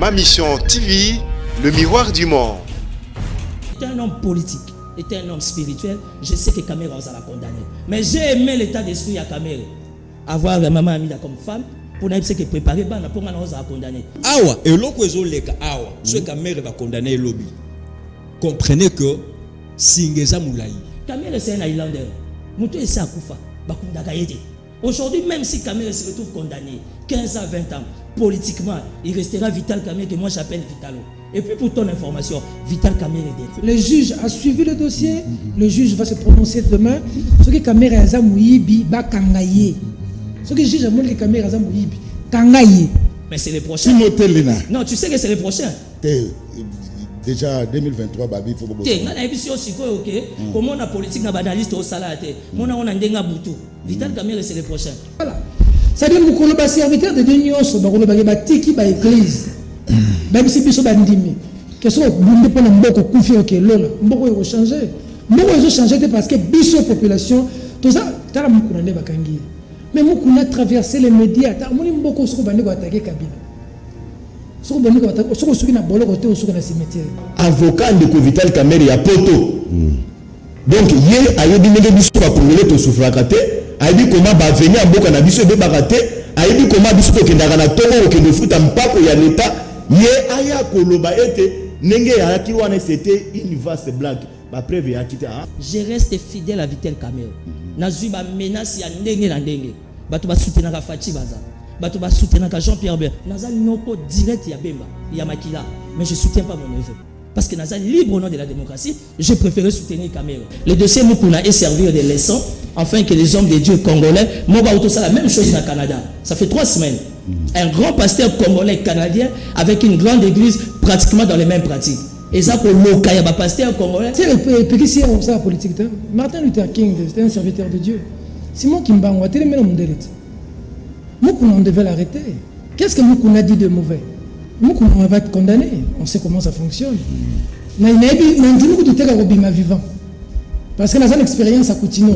Ma mission TV, le miroir du monde. Était un homme politique, était un homme spirituel. Je sais que Kamere va la condamner. Mais j'ai aimé l'état d'esprit à Kamere. Avoir la maman Amida comme femme, pour nous que préparer, pour nous condamner. Awa, et l'autre awa, ce Kamere va condamner le lobby. Comprenez que Singeza Moulaï. Kamere c'est un Highlander. Moutou et Sakoufa, aujourd'hui, même si Kamere se retrouve condamné, 15 à 20 ans, politiquement, il restera Vital Kamere que moi j'appelle Vitalo. Et puis pour ton information, Vital Kamere est le juge a suivi le dossier, le juge va se prononcer demain. Ce que Kamere a Mouibi, Bakangaye. Ce que le juge a montré que Kamere a Mouibi, Kangaye. Mais c'est le prochain. Non, tu sais que c'est le prochain. Déjà 2023 babi faut beaucoup. Na émission siko OK. Comment on a politique na banaliste au salate. Mon on a ndenga butu. Vital Kamere c'est le prochain. Voilà. Ça dit mukolo ba serviteur de Dieu so ba ko ba tiki ba église. Même si biso ba ndimi. Que so bunde pona mboko kufi OK lola. Mboko yo changer. Mboko yo changer parce que biso population tout ça tala mukuna ne bakangi. Mais mukuna traverser les médias. Ta moni mboko so ba ndeko attaquer Kabila. Avocat de Vital Kamere ya poto. Donc hier ayebi ndenge biso ba congolais to souffrakate, ayebi comment ba venir mboka na biso be bakate, ayebi comment biso to kendaka na tongo ke de futa mpako ya l'état, ye aya koloba ete ndenge ya ki wana c'était une vaste blague. Ba preuve ya kita. Je reste fidèle à Vital Kamere. Nazui ba menace ya ndenge na ndenge. Bato ba soutenir ka Fati baza. Bato ba soutenir ka Jean-Pierre Bemba. Nazal noko direct ya Bemba, ya Makila, mais je soutiens pas mon neveu. Parce que Nazal libre au nom de la démocratie, je préférais soutenir Kamere. Le dossier Mukuna est servir de leçon afin que les hommes de Dieu congolais, Moba Otosa la même chose au Canada. Ça fait 3 semaines. Un grand pasteur congolais canadien avec une grande église pratiquement dans les mêmes pratiques. Et ça pour le Kaya pasteur congolais. C'est le péquicier comme ça politique. Martin Luther King, c'était un serviteur de Dieu. Simon Kimbango, tu le mets dans mon délai. Moukouna, on devait l'arrêter. Qu'est-ce que Moukouna dit de mauvais? Moukouna va être condamné. On sait comment ça fonctionne. Mais il y a un vivant. Parce que dans une expérience à Koutino,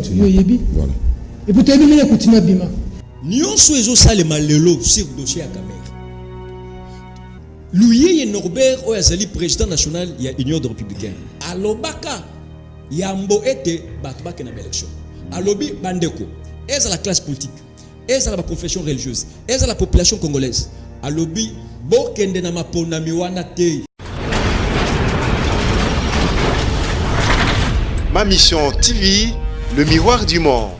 voilà. Et pour te dire, il y a Koutino Bima. Nous sommes salema lelo sur le dossier à Kamere. Louis Norbert Oyazali, président national, il y a Union de républicaine. À l'Obaka, il y a Mbo ete Batbak na élection. À l'Obi Bandeko, est à la classe politique. Est à la confession religieuse, est à la population congolaise. À l'obi, bokende na mapona miwana te. Ma mission TV, le miroir du monde.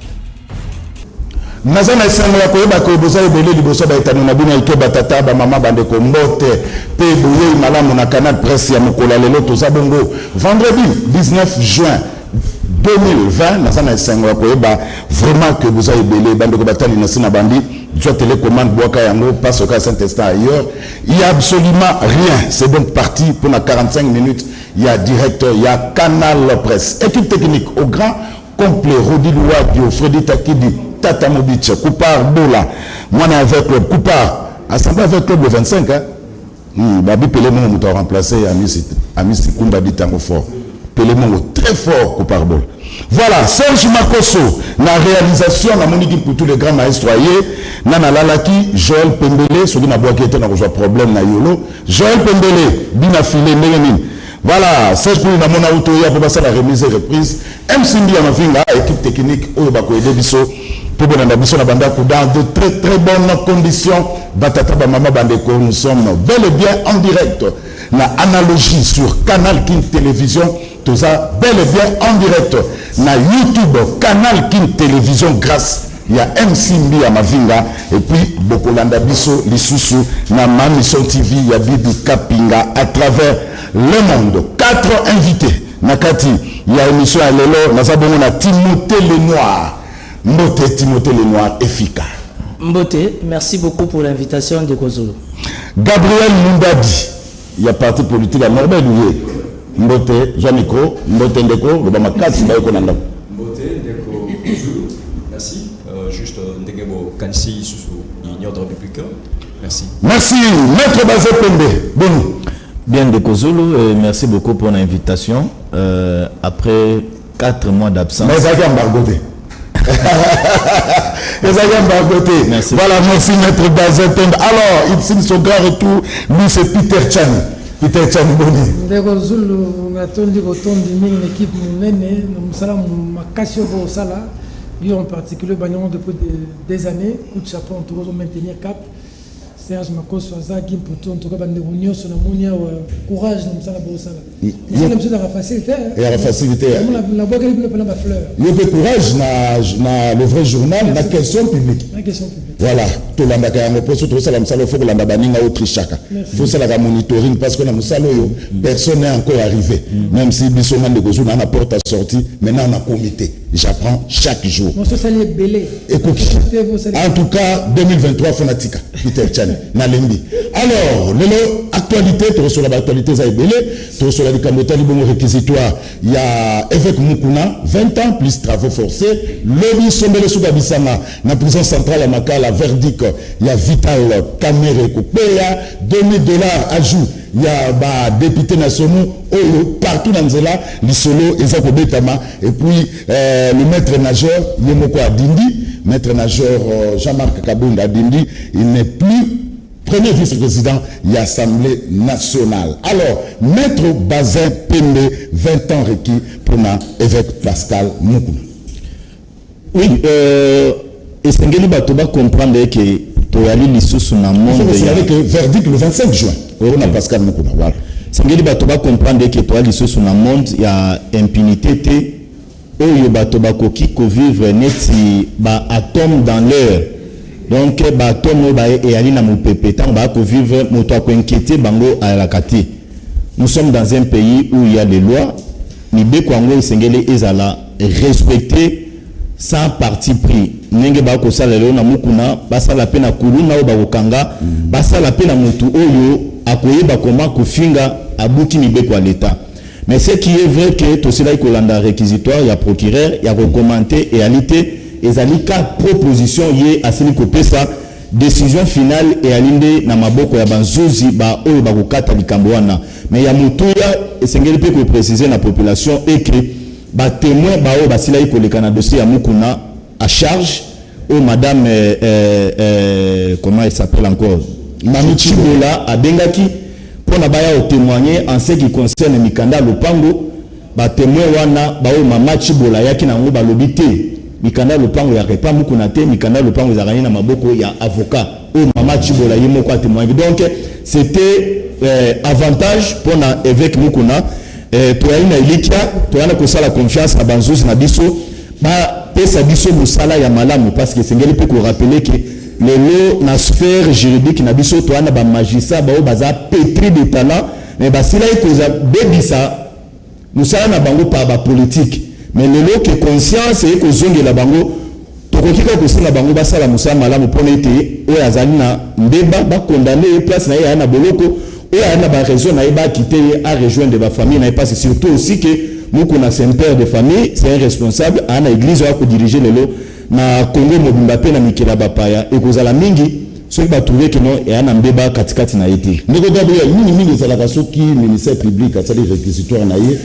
Nazana sangla ko ba ko boza ebele liboso ba etano na bina ito batata ba mama bande ko mbote pe boye malamu na canal presse ya mokola lelo to zabongo vendredi 19 juin 2020, Nazana Sangwa Koeba, vraiment que vous avez belé, bande de bataille na bandi, Joie télécommande Boaka Yango, passe au cas Saint-Estin ailleurs. Il n'y a absolument rien. C'est donc parti pour 45 minutes. Il y a directeur, il y a Canal Presse. Équipe technique au grand complet. Rodi Louadio, Freddy Takidi, Tata Mobic, Koupar Bola. Moi, avec le Koupar, assemblée avec le 25. Babi Pélémon, nous avons remplacé Amis Koumba dit Tango fort. Pélémon très fort Koupar Bola. Voilà, Serge Makosso, la réalisation, la monique pour tous les grands maestros, Nana Lalaki, Joël Pembele, celui qui a été dans un problème, Joël Pembele, Bina Filé, Mélémine. Voilà, Serge pour la mona auto, pour passer la remise et reprise. MCB à ma finga, équipe technique, Oyobako et Debiso, pour dans de très très bonnes conditions. Batata Mama Bandeko, nous sommes bel et bien en direct. La analogie sur Canal King Télévision, tout ça bel et bien en direct. Na YouTube, Canal King Télévision, grâce il y a MCB à Mavinga et puis Bokolanda Biso, Lisusu, na Mission TV, il y a Bibi Kapinga à travers le monde. 4 invités. Nakati, il y a émission à Lelo, Nazabongo na Timothée Lenoir. Mbote Timothée Lenoir, efficace. Mbote, merci beaucoup pour l'invitation de Kozolo. Gabriel Mundadi, il y a parti politique à Norbert Louis. Mbote, Jean-Nico, Mbote Ndeko, le Bamakasi, Baïko Nanda. Mbote Ndeko, bonjour, merci. Juste Ndegebo Kansi, sous Union de républicain. Merci. Merci, Maître Bazé Pembe. Bon. Bien de Kozolo, merci beaucoup pour l'invitation. Après 4 mois d'absence. Mais ça a embargoté. Merci. Voilà, merci Maître Bazeton. Alors, il signe son grand retour. Lui, c'est Peter Chan. Peter Chan, Boni. Ndeko Zulu, natondi kotondi mingi une équipe munene, musala makasi au sala. Lui en particulier, Bagnon depuis des années, coup de chapeau, on doit maintenir cap. Serge Makoso Azaki pour tout en tout cas bande réunion sur la monia courage dans ça au sala. C'est la chose à la facilité. Et à la facilité. La boîte elle plein de fleurs. Le courage na le vrai journal, la question publique. La question publique. Voilà, tout le monde a un poste, tout ça, il faut que l'on ait Autriche. Il faut ça, monitoring, parce que personne n'est encore arrivé. Même si Bissoman de Gozou n'a pas porte à sortie, maintenant on a comité. J'apprends chaque jour. Mon ça est belé. En tout cas, 2023, Fonatica, Peter Chan, Nalembi. Alors, l'actualité, tu reçois l'actualité, ça est belé. Tu reçois la Camota, le bon réquisitoire. Il y a évêque Mukuna, 20 ans, plus travaux forcés. Lobby Sombele Soubabissama, la prison centrale à Makala, verdict. Il y a Vital Kamere Kopeya, $2000 ajout. Il y a des députés nationaux partout dans Zela, l'Isolo, Ezako Betama, et puis le maître nageur Yemoko Adindi, maître nageur Jean-Marc Kabound Adindi, il n'est plus premier vice-président de l'Assemblée nationale. Alors, maître Bazin Pembe, 20 ans requis pour l'évêque Pascal Moukouna. Oui, et c'est que comprendre que Toyali Lissous na monde. Il faut que verdict le 25 juin. On a Pascal Moukouna. Voilà. C'est que comprendre que Toyali Lissous na monde, il y a impunité. Oyo batoba koki ko vivre neti ba atome dans l'air. Donc ba atome ba e ali na mopepe tant ba ko vivre moto ko inquiéter bango à la kati. Nous sommes dans un pays où il y a des lois. Ni be kwango sengele ezala respecter sans parti pris. Nenge ba ko sala lelo na mukuna basala pe na kuluna o ba kokanga basala pe na mutu oyo akoyeba koma kofinga abuki ni be kwa l'état. Mais ce qui est vrai que tout cela est un réquisitoire, il y a procureur, il y a recommandé et réalité, et il y a proposition y est à ce ça décision finale et à l'inde na maboko ya banzuzi ba oyo ba kokata likamboana. Mais il y a mutuya et c'est ngeli peut préciser la population et que ba témoin ba oyo ba sila iko le Canada dossier ya mukuna à charge au madame comment elle s'appelle encore Mami Chibola a Bengaki pour na baya au témoigner en ce qui concerne Mikanda Lopango ba témoin wana ba o mama Chibola yaki na ngo ba lobité Mikanda Lopango ya repa mukuna te Mikanda Lopango za na maboko ya avocat o mama Chibola yemo kwa témoigner donc c'était avantage pour na évêque mukuna to ya ina ilikia to yana ko sala confiance na banzuzi na biso ba pesa biso musala ya malamu parce que sengeli peut ko rappeler que lelo na sphère juridique na biso to ana ba magistrat ba o baza pétri de talent mais ba sila ikoza bebisa musala na bango pa ba politique mais lelo que conscience et ko zonge la bango to ko kika ko sala bango ba sala musala malamu pona ete o azali na mbeba ba condamner place na ya na boloko o ya na ba raison na ba quitter à rejoindre ba famille na pas surtout aussi que mukuna c'est un père de famille c'est un responsable à na église a ko diriger lelo na Congo mobimba pe na mikela bapaya ekozala mingi soki ba trouver que non et ana mbeba katikati na été ndeko Gabriel mingi ezalaka soki ministère public asali réquisitoire na ye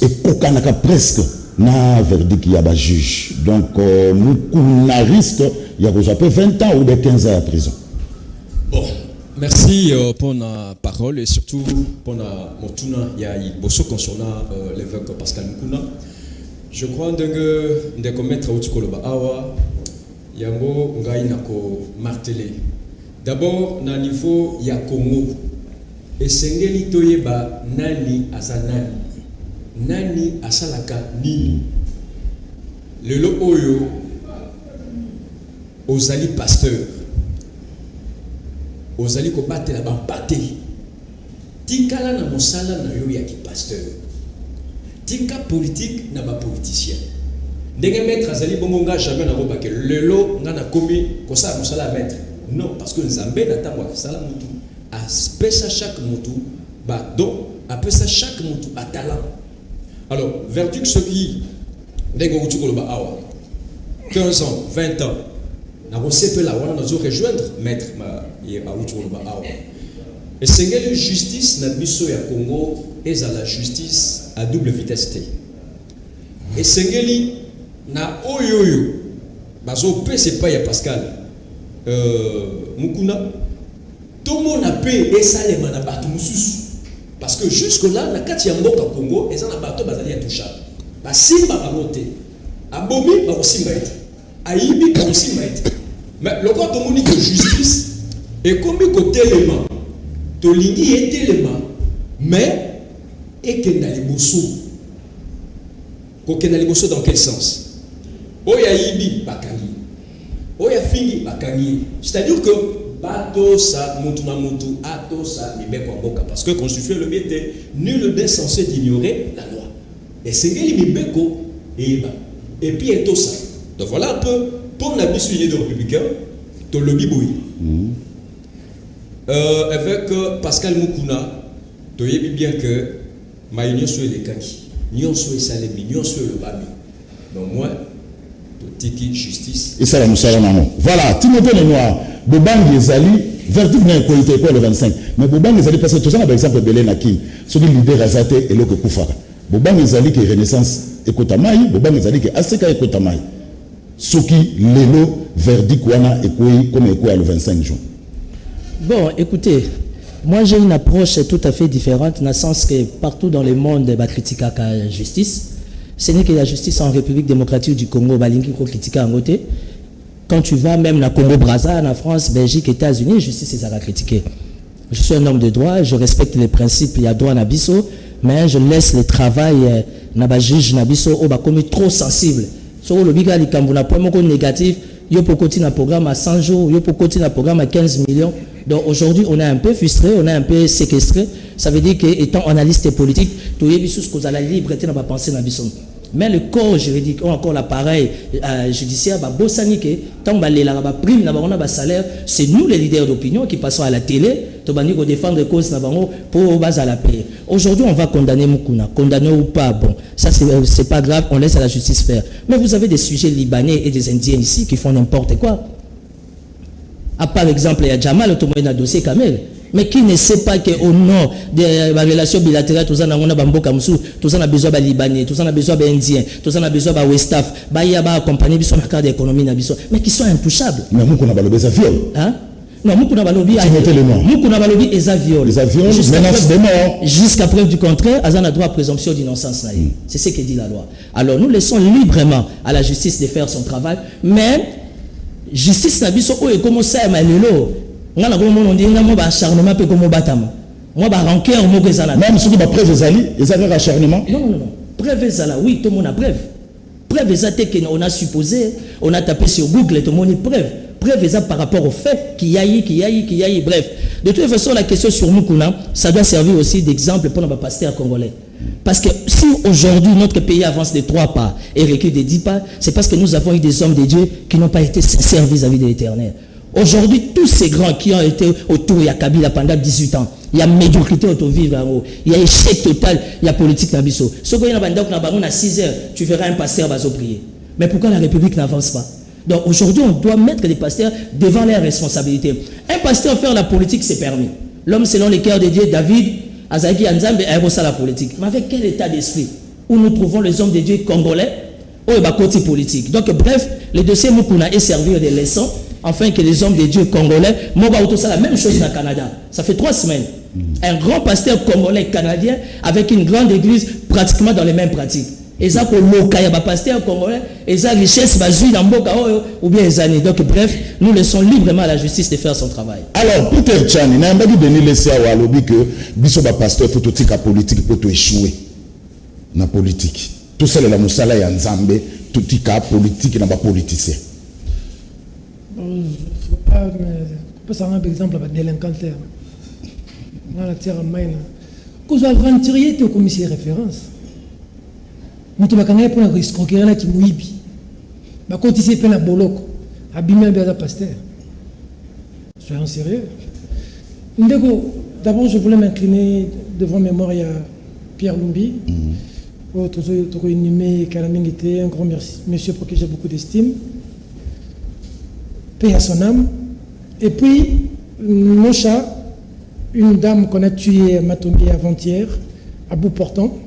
ekokanaka presque na verdict ya ba juge donc mukuna risque ya kozwa pe 20 ans ou de 15 ans à prison. Bon, merci pour la parole et surtout pour la motuna ya bosso concernant l'évêque Pascal Mukuna. Je crois que ndeko maître utikoloba awa yango ngai nako marteler. D'abord na niveau ya Congo esengeli toyeba nani asalaka nini lelo oyo ozali pasteur ozali ko batela ba pate tikala na mosala na yo ya ki pasteur tika politique na ba politicien ndenge maître azali bongonga jamais na roba que lelo nga na komi ko sa mosala maître non parce que nzambe na tango sala mutu aspesa chaque mutu ba donc apesa chaque mutu a talent. Alors verdict ce qui ndenge utu ko ba awa 15 ans 20 ans na ko sepe la wana nazo rejoindre maître ma ye ba utu ko ba awa et sengeli justice na biso ya Congo est à la justice à double vitesse. Et sengeli na oyoyo bazo pe c'est pas ya Pascal Mukuna tout le monde a payé et ça les manabatu mususu parce que jusque là na kati ya mboka Congo eza na bato bazali ya toucha ba simba ba moté abomi ba simba ete aibi ba simba ete mais le corps de que justice et comme côté élément to lingi est élément mais et que dans les bosso koke na liboso dans quel sens oya yibi bakangi oya fingi bakangi c'est-à-dire que bato sa mutu na mutu ato sa mibeko mboka parce que constituer le métier nul n'est censé ignorer la loi et sengeli mibeko et puis eto ça donc voilà un peu pour la bisu de républicain to lobby boy avec Pascal Mukuna to yebi bien que ma union sur les kaki Nyon soit salemi, nyon soit le bami. Donc moi, tiki justice. Et ça la moussala maman. Voilà, Timothée Lenoir, Bobangi Ezali, verdict n'a pas été quoi le 25. Mais Bobangi Ezali, parce que tout ça, par exemple, Belé Naki, celui leader Azate et l'autre Koufara. Bobangi Ezali qui est Renaissance Ekotamaï, Bobangi Ezali qui est Aseka Ekotamaï. Ce qui, l'élo, verdict, Wana, Ekoi, comme Ekoi le 25 juin. Bon, écoutez. Moi, j'ai une approche tout à fait différente, dans le sens que partout dans le monde, il critique la justice. Ce n'est que la justice en République démocratique du Congo, il critique en côté. Quand tu vas même dans Congo-Brazza, en France, Belgique, États-Unis, la justice est à critiquer. Je suis un homme de droit, je respecte les principes, il y a droit à Nabiso, mais je laisse le travail na juge Nabiso au comme trop sensible. Sur le biga li kambuna point négatif, yo pour continuer un programme à 100 jours, yo pour continuer un programme à 15 millions. Donc aujourd'hui, on est un peu frustré, on est un peu séquestré. Ça veut dire qu'étant analyste politique, tout est ce qu'on a la liberté n'a pas pensé dans Bisson. Mais le corps juridique, ou encore l'appareil judiciaire, tant que prime, salaire, c'est nous les leaders d'opinion qui passons à la télé, pour défendre les causes pour base à la paix. Aujourd'hui, on va condamner Mukuna, condamner ou pas, bon, ça c'est pas grave, on laisse à la justice faire. Mais vous avez des sujets libanais et des Indiens ici qui font n'importe quoi. Par exemple, il y a Jamal, tout le monde a dossier Kamel. Mais qui ne sait pas qu'au nom des relations bilatérales, tout ça, on a besoin de Libanais, tout ça, on a besoin d'Indiens, tout ça, on a besoin de West Af, il y a accompagné son cadre d'économie, mais qui sont intouchables. Mais nous, on a besoin de viol. Hein? Non, nous, on a besoin de viol. Les avions, menace de mort. Jusqu'à preuve du contraire, on a droit à présomption d'innocence. C'est ce que dit la loi. Alors, nous laissons librement à la justice de faire son travail, mais justice n'a pas et comment ça, on a un acharnement peu comme Batama. Moi, je rancœur, même ceux qui ont preuve ils ont un acharnement. Non. Preuve, oui, tout le monde a preuve. Preuve, on a supposé, on a tapé sur Google, tout le monde a preuve. Preuve, par rapport au fait qu'il y a, bref. De toute façon, la question sur Mukuna, ça doit servir aussi d'exemple pour nos pasteurs congolais. Parce que si aujourd'hui notre pays avance de 3 pas et recule de 10 pas, c'est parce que nous avons eu des hommes de Dieu qui n'ont pas été sincères vis-à-vis de l'Éternel. Aujourd'hui, tous ces grands qui ont été autour, il y a Kabila pendant 18 ans, il y a médiocrité auto-vivre, il y a échec total, il y a politique dans Bisso. Ce qu'on a à 6 heures, tu verras un pasteur va prier. Mais pourquoi la République n'avance pas? Donc aujourd'hui, on doit mettre les pasteurs devant leurs responsabilités. Un pasteur faire la politique, c'est permis. L'homme selon les cœurs de Dieu, David, Azaki Anzambe, a ça la politique. Mais avec quel état d'esprit où nous trouvons les hommes de Dieu congolais ou le côté politique? Donc bref, le dossier Mukuna est servir de leçon afin que les hommes de Dieu congolais, moi, c'est la même chose au Canada. Ça fait 3 semaines. Un grand pasteur congolais canadien avec une grande église pratiquement dans les mêmes pratiques. Et ça, pour le pasteur congolais, et ça, richesse, dans Mboka, ou bien les années. Donc, bref, nous laissons librement à la justice de faire son travail. Alors, Peter Tchani, il n'a pas dit de nous laisser à Walobi que Bisso pasteur, faut tout la politique pour tout échouer. Dans la politique. Tout ça, la Moussala et Nzambe, tout la politique et pas politicien. Je ne sais pas, mais je peux savoir par exemple avec délinquantaire. Dans la terre maine. Quand vous aventuriez, tu as commis référence. Nous avons pour la escroquerie là qui mouibi. Bah quand ici fait la boloko, abîmer bien la pasteur. Soyons sérieux. D'abord je voulais m'incliner devant mémoire il y a Pierre Lumbi. Autre inhumé Kalaming était un grand monsieur pour qui j'ai beaucoup d'estime. Paix à son âme. Et puis Nocha, une dame qu'on a tuée à Matombi avant-hier, à bout portant.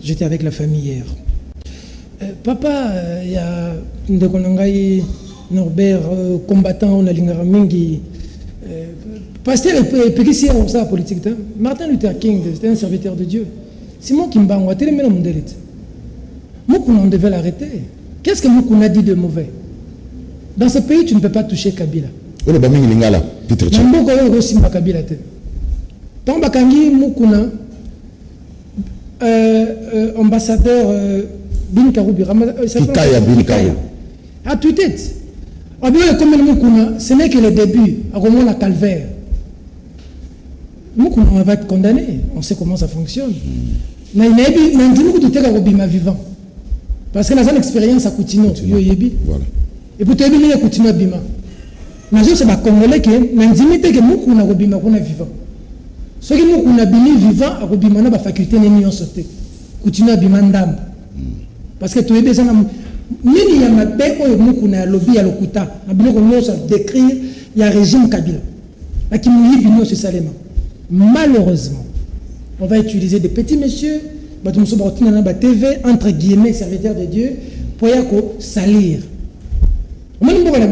J'étais avec la famille hier. Papa, il y a Ndekonangai, Norbert, combattant, on a l'Ingaramingi. Pasteur Pékissi a ça politique. Martin Luther King, c'était un serviteur de Dieu. Simon Kimbango, télé mais mon délite. Moukouna, on devait l'arrêter. Qu'est-ce que Moukouna a dit de mauvais? Dans ce pays, tu ne peux pas toucher Kabila. On est bien Lingala, Peter Chan. Moukouna a aussi Kabila. Tant Bakangi, Moukouna, ambassadeur Bin Karoubi, Kikaya Bin Karoubi. À tout tête. Ce n'est que le début, à comment la calvaire. Moukouna, on va être condamné. On sait comment ça fonctionne. Mais il y a un vivant. Parce que la expérience à Koutino, voilà. Et pour te dire que Koutino Bima. Mais c'est pas congolais qui est l'intimité que Moukouna Robima est vivant. Ce qui Moukouna Bini vivant, à Robima n'a pas faculté de sauter. Koutino Bima ndam. Parce que tu es besoin Nini ya mabe oyo Moukouna lobby ya lokuta. Na bino ko nyosa décrire ya régime Kabila. La kimuyi bino c'est salema. Malheureusement, on va utiliser des petits messieurs, TV, entre guillemets, serviteurs de Dieu, pour salir. On m'a dit que le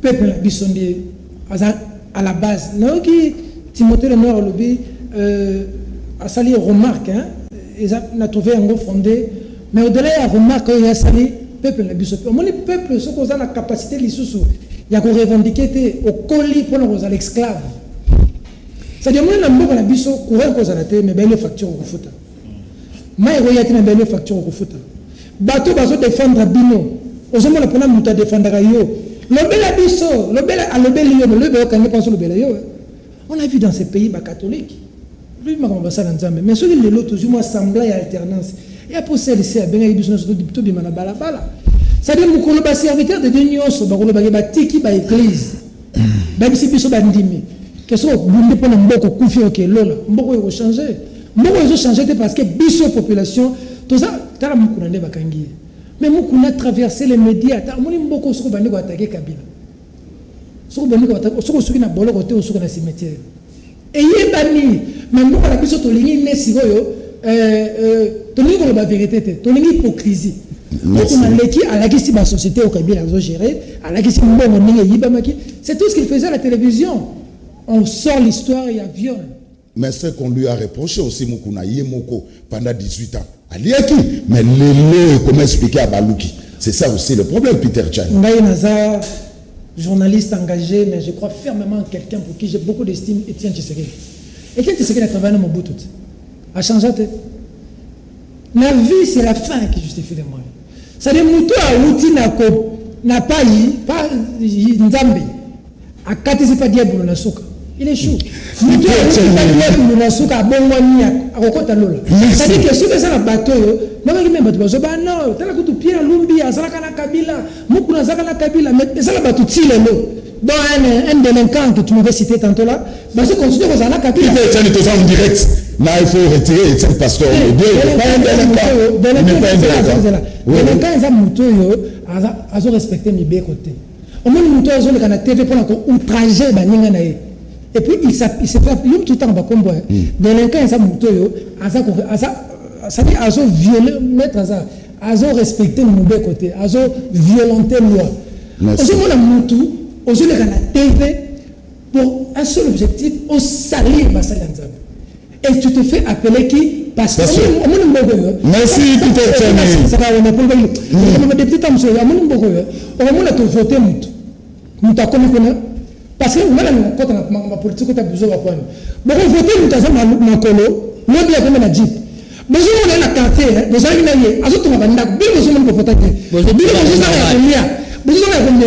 peuple à la base, Timothée le Noir a sali remarque, ils ont trouvé un gros fondé, mais au-delà de la remarque, il a sali le peuple. Le peuple, ceux qui ont la capacité, il y a revendiqué au colis pour l'esclave. C'est-à-dire que moi, je suis courant cause à la télé, mais il y a des factures au foot. Moi, il y a des factures au foot. Bateau, bateau défendre Bino. Aux hommes, on a défendre Rayo. Le bel abisso, le bel lion, le bel quand on pense au bel lion. On a vu dans ces pays catholiques. Lui, je vais ça dans mais ceux qui l'autre, toujours moi, semblant et alternance. Et après, c'est le bien il y a des tout bien à balabala. C'est-à-dire que le serviteur de Dieu, le tiki ba église. Même si biso bandimi. Que ce soit pour mboko kufi ok lola. Mboko yo changer. Mboko yo changer parce que biso population tout ça tala mukuna nde bakangi. Mais mukuna traverser les médias. Ta moni mboko soko bandi ko attaquer Kabila. Soko bandi ko attaquer soko soki na bolo ko te soko na cimetière. Et yebani mais mboko la biso to lingi nesi oyo to lingi ko ba vérité te. To lingi hypocrisie. La société au Kabila a géré, c'est tout ce qu'il faisait à la télévision. On sort l'histoire, il y a viol. Mais ce qu'on lui a reproché aussi, Moukouna Yemoko, pendant 18 ans, Aliaki, mais les comment expliquer à Balouki? C'est ça aussi le problème, Peter Chan. Ngaï Naza, journaliste engagé, mais je crois fermement en quelqu'un pour qui j'ai beaucoup d'estime, Étienne Tshisekedi. Étienne Tshisekedi a travaillé dans Mobutu. A changé. La vie, c'est la fin qui justifie les moyens. C'est-à-dire que n'a pas Nzambe. A katisi pas diable na souka. Il est chaud. Mutu a diable na souka a bongwani a kokota lola. C'est-à-dire que ceux qui sont dans le bateau, même bateau bazoba non, tala kutu pia lumbi azalaka na Kabila, mukuna azalaka na Kabila, mais ça la bateau tile lo. Dans un délinquant que tu m'avais cité tantôt là, bah c'est continue aux azalaka Kabila. Il est en direct. Là, il faut retirer cette pasteur. Il n'est pas un délinquant. Délinquant, ils ont mutu ils ont respecté mes bé côté. Au moins, ils ont la TV pour outrager les. Et puis, il s'est fait tout le temps à combo. Délinquant, ils ont mutu ils ont violé, ils ont respecté mon bé côté. Ils ont violenté la loi. Ils ont mutu, ils ont la TV pour un seul objectif, au salir ma salle. Et tu te fais appeler qui? Parce que merci Peter Tchani. Ça va on a pour des petits hommes sur la mon bogo. On a tout voté mutu. Mutu comme comment? Parce que on a quand ma politique on a besoin de quoi. Bon voter mutu ça ma colo, le bien comme la jeep. Besoin on a la quartier, besoin il y a azoto mabanda, bien besoin de voter. Besoin de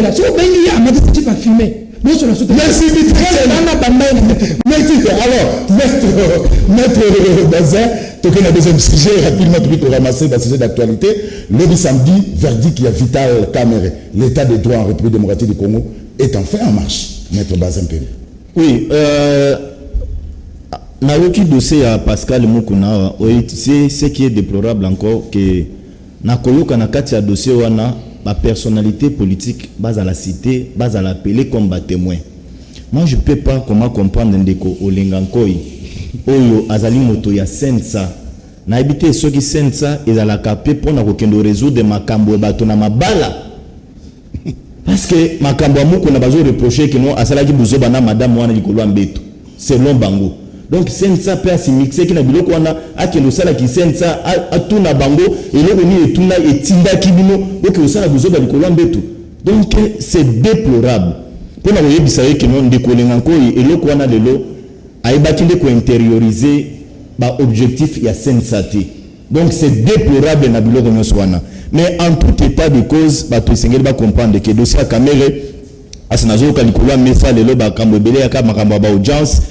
la so ben il y a ma petite pas filmer. Merci, alors, maître Bazin, tu as un deuxième sujet, rapidement, pour ramasser le sujet d'actualité. Le samedi, verdict qui a Vital Kamerhe, l'état de droit en République démocratique du Congo, est enfin en marche, maître Bazin. Oui, dans le dossier à Pascal Moukouna, c'est ce qui est déplorable encore, que dans le dossier, ma personnalité politique base à la cité, base à l'appeler comme témoin. Moi je peux pas comment comprendre ndeko Olengankoi Oyo Azali Moto ya Sensa na habité ceux qui sentent ça ils à la capé pour na kokendo résoudre makambo bato na mabala parce que makambo amuko na bazo reprocher que non asala ki buzo bana madame wana likolo mbeto selon bango donc sentent ça peut se mixer ki na biloko wana akendo sala ki sentent ça atuna bango eloko ni etuna etinda kibino donc osala buzo ba likolo mbeto donc c'est déplorable pour na yebisa ye que non ndekolenga ko eloko wana lelo ayebaki nde ko intérioriser ba objectif ya sensate donc c'est déplorable na biloko nyonso wana mais en tout état de cause ba to sengeli ba comprendre que dossier ya Kamere asinazo ka likolo mesa lelo ba kambo belé ya ka makambo ba audience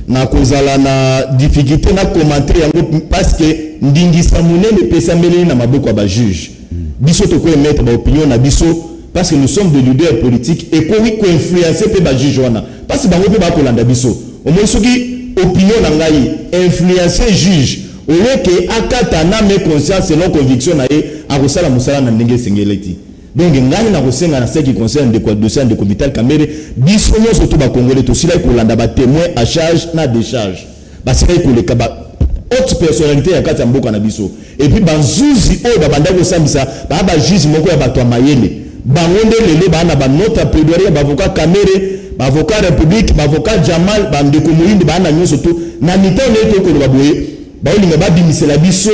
na kozala na difficulté na commenter yango parce que ndingisa munene pesa mbele na maboko ba juge biso to ko mettre ba opinion na biso parce que nous sommes des leaders politiques et ko wi ko influencer pe ba juge wana parce que bango pe ba kolanda biso au moins soki opinion na ngai influencer juge au lieu que akata na me conscience selon conviction na ye akosala musala na ndenge sengeleti donc ngai na kosenga na ce qui concerne de quoi dossier de Vital Kamerhe biso nyonso to ba congolais to sila kolanda ba témoin à charge na décharge basika koleka ba haute personnalité ya kati ya mboka na biso et puis banzuzi oyo babanda kosambisa ba juge moko ya bato ya mayele bango nde lelo bana ba note plaidoyer ba avocat Kamerhe avocat République, avocat Jamal, bandeko moyinde bana nyonso to na mitano to ko ba boye ba olinga ba bimisela biso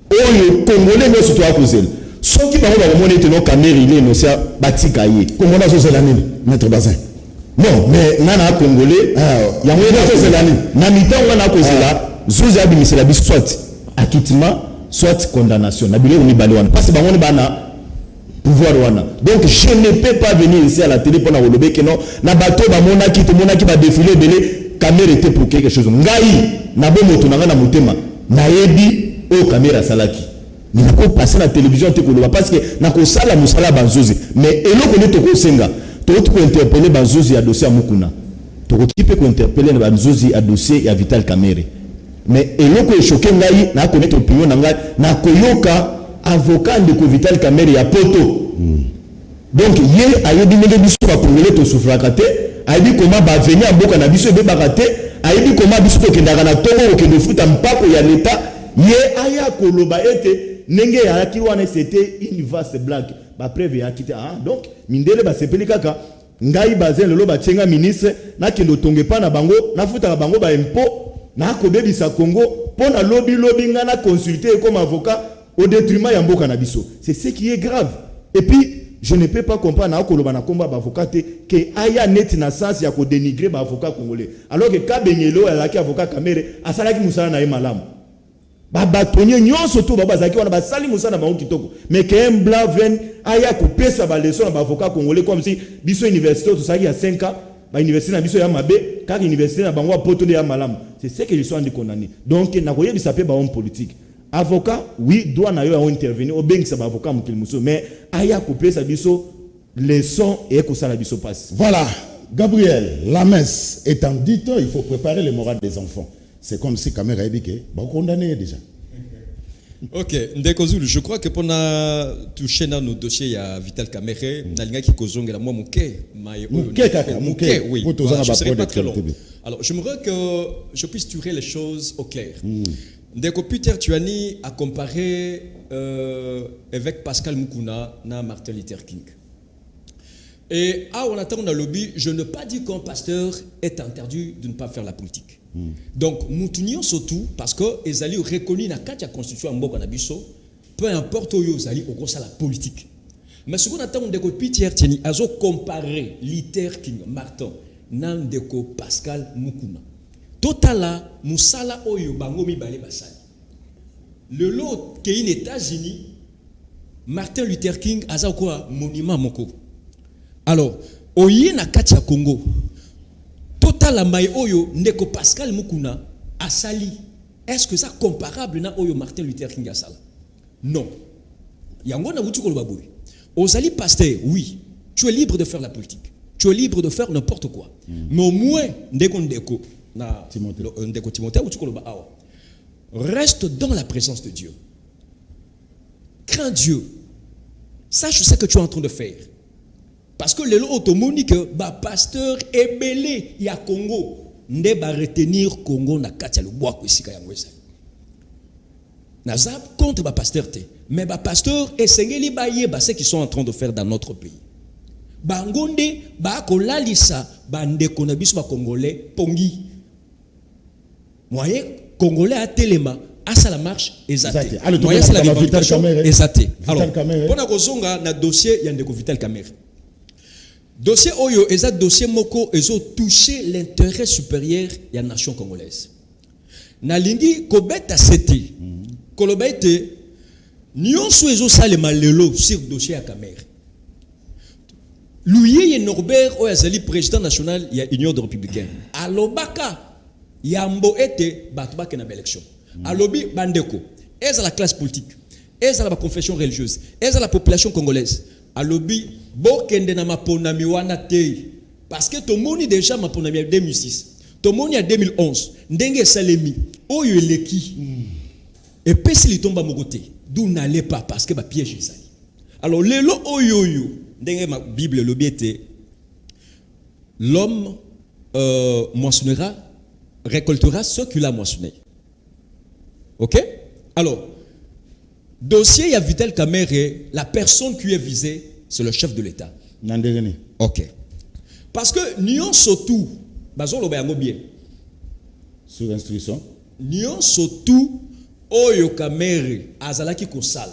oyo congolais nyonso to akozela soki bango ba mona ete no Kamerhe ile no sia batika ye Congolais so c'est nini maître Bazin non mais nana congolais yango so c'est nini na mitano wana akozela zuza bimisela biso soit acquittement soit condamnation na biloko ni bale wana parce que bango ni bana pouvoir wana donc je ne peux pas venir ici à la télé pour na rolober que non na bato ba monaki to monaki ba défiler belé Kamere était pour quelque chose ngai na bo moto na motema na yebi o Kamere salaki ni ko passer la télévision te ko loba parce que na ko sala musala banzozi mais eloko ne to ko senga to ko interpeller banzozi ya dossier mukuna to ko kipe ko interpeller na banzozi ya dossier ya Vital Kamerhe mais eloko e choquer ngai na connaître opinion na ngai na koyoka avocat de Vital Kamerhe ya poto donc ye ayebi ndenge biso ba congolais to souffraka te ayebi comment ba venir mboka na biso be bakate ayebi comment biso to kendaka na tongo okende futa mpako ya l'état ye aya koloba ete ndenge ya ki wana c'était une vaste blague ba preuve ya kite donc mindele ba sepeli kaka ngai bazen lelo ba tsenga ministre na kendo tonge pa na bango na futa bango ba impôt na ko bebisa Congo pona lobby ngana consulter comme avocat au détriment ya mboka na biso. C'est ce qui est grave. Et puis, je ne peux pas comprendre na koloba na komba ba avocat que aya net na sens ya ko dénigrer ba avocat congolais. Alors que Kabengelo ala ki avocat Kamerhe asala ki musala na ye malamu. Ba batonye nyonso to ba bazaki wana ba sali musala na bango kitoko. Mais que un blanc vienne aya ko pesa ba leçon na ba avocat congolais comme si biso université to saki ya 5 ans ba université na biso ya mabe car université na bango poto ya malamu. C'est ce que je suis en train de condamner. Donc na koye bisape ba homme politique. Avocat, oui, doit intervenir. Au bien que ça va avocat, mais aya coupé sa biso, leçon et que ça la biso passe. Voilà, Gabriel, la messe étant dite, il faut préparer le moral des enfants. C'est comme si Kamere a dit que vous condamnez déjà. Ok, Ndekozulu, je crois que pour toucher dans nos dossiers, il y a Vital Kamerhe, Nalinga qui kozonge la moi mouké, oui, je serai pas très long. Alors, j'aimerais que je puisse tirer les choses au clair. Ndeko Peter Tuani a comparé avec Pascal Mukuna na Martin Luther King. Et on attend dans le lobby, je ne pas dire qu'un pasteur est interdit de ne pas faire la politique. Donc, nous surtout parce que ils allaient reconnu na la constitution en Mboka na biso, peu importe où ils allaient au gros la politique. Mais ce qu'on attend Ndeko Peter Tuani a comparé Luther King, Martin, na Ndeko Pascal Mukuna. Totala musala oyo bango mibale basali. Le lot qui est aux États-Unis, Martin Luther King a quoi monument moko. Alors, oye na kati ya Congo. Totala mai oyo ndeko Pascal Mukuna asali. Est-ce que ça comparable na oyo Martin Luther King asala? Non. Yango na wutu koloba boy. Ozali pasteur, oui, tu es libre de faire la politique. Tu es libre de faire n'importe quoi. Mais au moins ndeko Timothée reste dans la présence de Dieu. Crains Dieu. Sache ce que tu es en train de faire. Parce que le lot monique pasteur est belé il y a Congo ne va retenir Congo na katia le bois que sika yango esa. Naza contre ba pasteur te. Mais ba pasteur esengeli ba yeba ce qu'ils sont en train de faire dans notre pays. Bangonde ba kolalisa bande konabiso ba congolais pongi. Moyen congolais a telema asa la marche ezate. Moyen c'est la revendication ezate. Alors, pona kozonga na dossier ya ndeko Vital Kamerhe. Dossier Oyo, et dossier Moko, ils ont touché l'intérêt supérieur de la nation congolaise. Nalingi, Kobeta Seti, Kolobete, Nyon Souezo Salema Lelo sur le dossier à Kamerhe. Louis et Norbert, Oyazali, président national, il y a Union de républicaine. À l'Obaka, Yambo était Batouba qui n'a pas élection. À l'Obi, Bandeko, est à la classe politique, est à la confession religieuse, est à la population congolaise. Alobi bokende na maponami wana te parce que to moni déjà maponami en 2006 to moni en 2011 ndenge salemi oyo eleki et pesi litomba mokote d'où n'allez pas parce que ba piège ezali. Alors lelo oyo ndenge ma Bible lobi était l'homme moissonnera récoltera ce qu'il a moissonné. OK? Alors dossier, il y a Vital Kamerhe, la personne qui est visée, c'est le chef de l'État. Ok. Parce que Nyon Sotou, Bazolo Bayango bien. Sur instruction. Nyon Sotou, Oyo Kamerhe, Azalaki Kosal.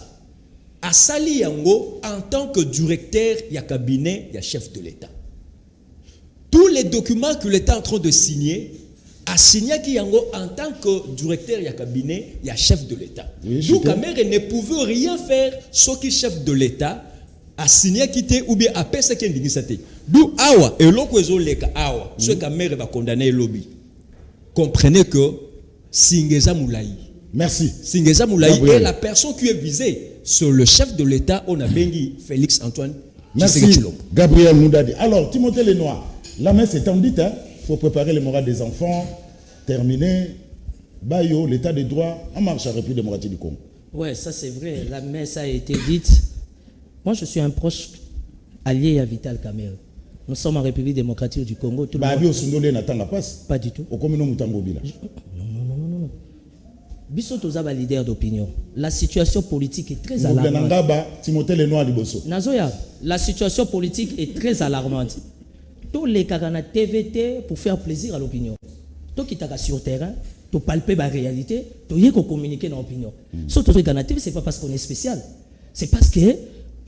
Asali Yango, en tant que directeur, il y a cabinet, il y a chef de l'État. Tous les documents que l'État est en train de signer, a signé qui en tant que directeur il y a cabinet, il y a chef de l'État. Oui, donc Kamerhe ne pouvait rien faire sauf que chef de l'État a signé qui était ou bien a pensé qu'il y a une d'où awa et l'autre leka awa ce Kamerhe va condamner lobby. Comprenez que Singeza Moulaï. Merci. Singeza Moulaï est la personne qui est visée sur le chef de l'État on a bengi Félix Antoine. Merci Gabriel Moudadi. Alors Timothée Lenoir, la messe est tendue hein. Il faut préparer le moral des enfants, terminer, Bayo, l'état des droits, en marche à la République démocratique du Congo. Ouais, ça c'est vrai, la messe a été dite. Moi je suis un proche allié à Vital Kamerhe. Nous sommes en République démocratique du Congo. Tout pas du tout. Non. Biso tozaba leader d'opinion. La situation politique est très alarmante. La situation politique est très alarmante. Tous les carana TVT pour faire plaisir à l'opinion. Tout qui est sur terrain, tu palper la réalité, tu y communiquer dans l'opinion. Surtout les carana TV, c'est pas parce qu'on est spécial. C'est parce que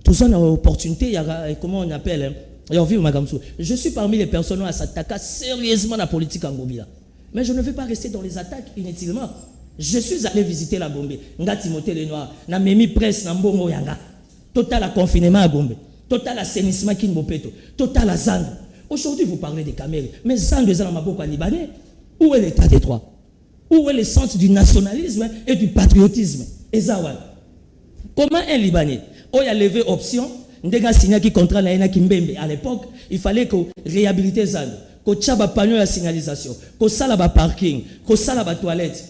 tous on a opportunité, il y a comment on appelle je suis parmi les personnes à s'attaquer sérieusement à la politique en Gobila. Mais je ne vais pas rester dans les attaques inutilement. Je suis allé visiter la Gombe. Nga Timothée Lenoir, na memi presse na mbongo yanga. Total à confinement à Gombe. Total assainissement Kinbopeto. Total à Zando. Aujourd'hui, vous parlez des Kamerhe, mais Zando est dans Maboko Libanais. Où est l'état des droits? Où est le centre du nationalisme et du patriotisme? Ezawan. Comment un Libanais, où il a levé option, ndega signé qui contrat la ena Kimbembe à l'époque, il fallait que réhabiliter Zando, que tchaba panneau la signalisation, que salaba parking, que salaba toilette.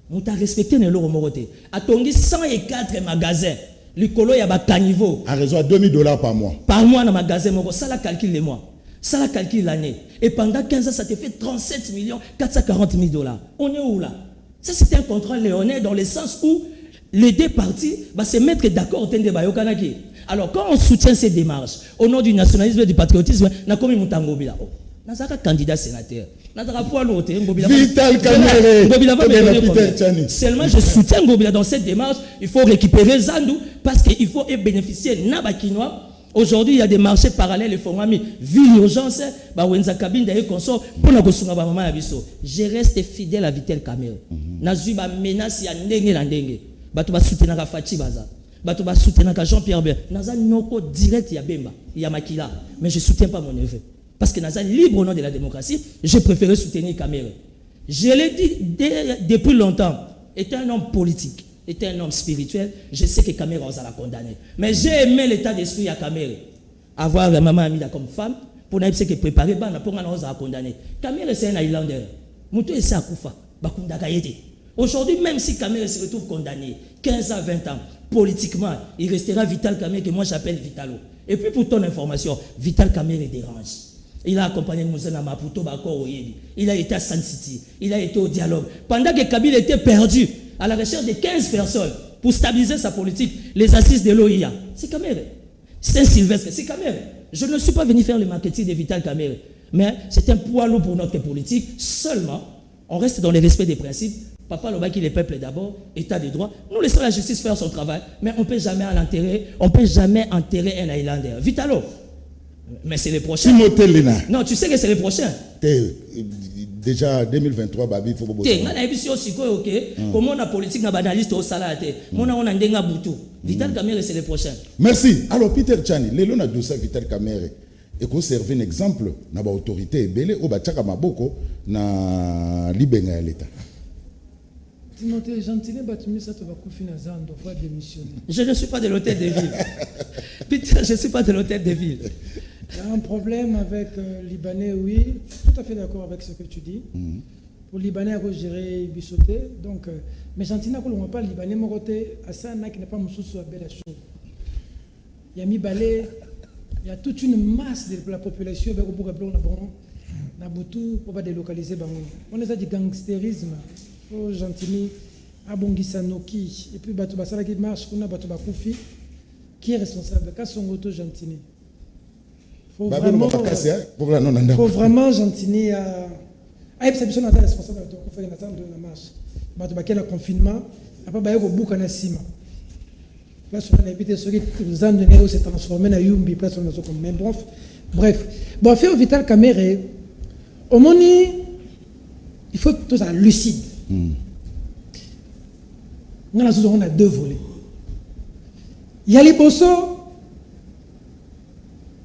On t'a respecté ne l'euro moroté. A tongi 104 magasins. L'icolo y a ba caniveau. À raison de $2,000 par mois. Par mois dans magasin moro, ça la calcule les mois. Ça la calcule l'année. Et pendant 15 ans, ça te fait 37 440 000 $. On est où là? Ça c'est un contrat léonais dans le sens où les deux parties va se mettre d'accord. Alors quand on soutient ces démarches au nom du nationalisme et du patriotisme, on a commis Moutango Bila. On a candidat sénateur. Vital Kamerhe. Seulement je soutiens Ngobila dans cette démarche. Il faut récupérer Zandou parce qu'il faut bénéficier Nabakinois. Aujourd'hui, il y a des marchés parallèles et formami. Ville urgence, je reste fidèle à Vital Kamerhe. Nazuba menace ya ndenge na ndenge. Bato ba soutenir Fachi Baza. Bato ba soutenir Jean-Pierre Bemba. Naza nyoko direct ya Bemba, ya Makila. Mais je ne soutiens pas mon neveu. Parce que Naza libre au nom de la démocratie, j'ai préféré soutenir Kamerhe. Je l'ai dit depuis longtemps. Était un homme politique, était un homme spirituel. Je sais que Kamerhe on l'a condamné. Mais j'ai aimé l'état d'esprit à Kamerhe. Avoir la maman Amida comme femme, pour ne pas se préparer, pour qu'on a condamné. Kamerhe c'est un Highlander. Moutou et sa Koufa. Aujourd'hui, même si Kamerhe se retrouve condamné, 15 à 20 ans, politiquement, il restera Vital Kamerhe que moi j'appelle Vitalo. Et puis pour ton information, Vital Kamerhe dérange. Il a accompagné Moussana Maputo Bako Oyebi. Il a été à San City. Il a été au dialogue. Pendant que Kabila était perdu, à la recherche de 15 personnes pour stabiliser sa politique, les assises de l'OIA. C'est Kamere. Saint-Sylvestre, c'est Kamere. Je ne suis pas venu faire le marketing de Vital Kamere. Mais c'est un poids lourd pour notre politique. Seulement, on reste dans le respect des principes. Papa Lobaki, les peuples d'abord, état de droit. Nous laissons la justice faire son travail, mais on ne peut jamais enterrer un Highlander. Vitalo. Mais c'est le prochain. Timothée Lena. Non, tu sais que c'est le prochain. Déjà 2023, Babi, il faut que comment on a politique, on a banaliste au salade. On a ndenga boutou. Vital Kamere, c'est le prochain. Merci. Alors, Peter Tchani, les lois de Vital Kamere, et qu'on serve un exemple, na ba autorité belé au Bachaka Maboko, na Libenga à l'État. Timothée, Gentile, Batumi, ça te va confier dans un doit démissionner. Je ne suis pas de l'hôtel de ville. Peter, je ne suis pas de l'hôtel de ville. Il y a un problème avec Libanais, oui. Tout à fait d'accord avec ce que tu dis. Pour Libanais, il faut gérer Bissoté. Donc, mais Gentile, on ne pas Libanais, mon côté, à ça, qui n'est pas mon sous à belle chose. Il y a mis balai. Il y a toute une masse de la population qui a pour pas délocaliser. On les a du gangstérisme, au gentimi, à Bongisanoki, et puis Batubasala qui marche, on a Batubakufi, qui est responsable. Quand son auto gentini. Faut vraiment gentini à. Ah, c'est bien responsable de la marche. Batubaki le confinement, après Bayo Boukana Sima. Là, on a évité ce qui nous a donné s'est transformé en Yumbi, place on a comme même bref. Bon, faire Vital Kamere, au moment il faut que tout ça lucide. On a deux volets. Il y a les bosso,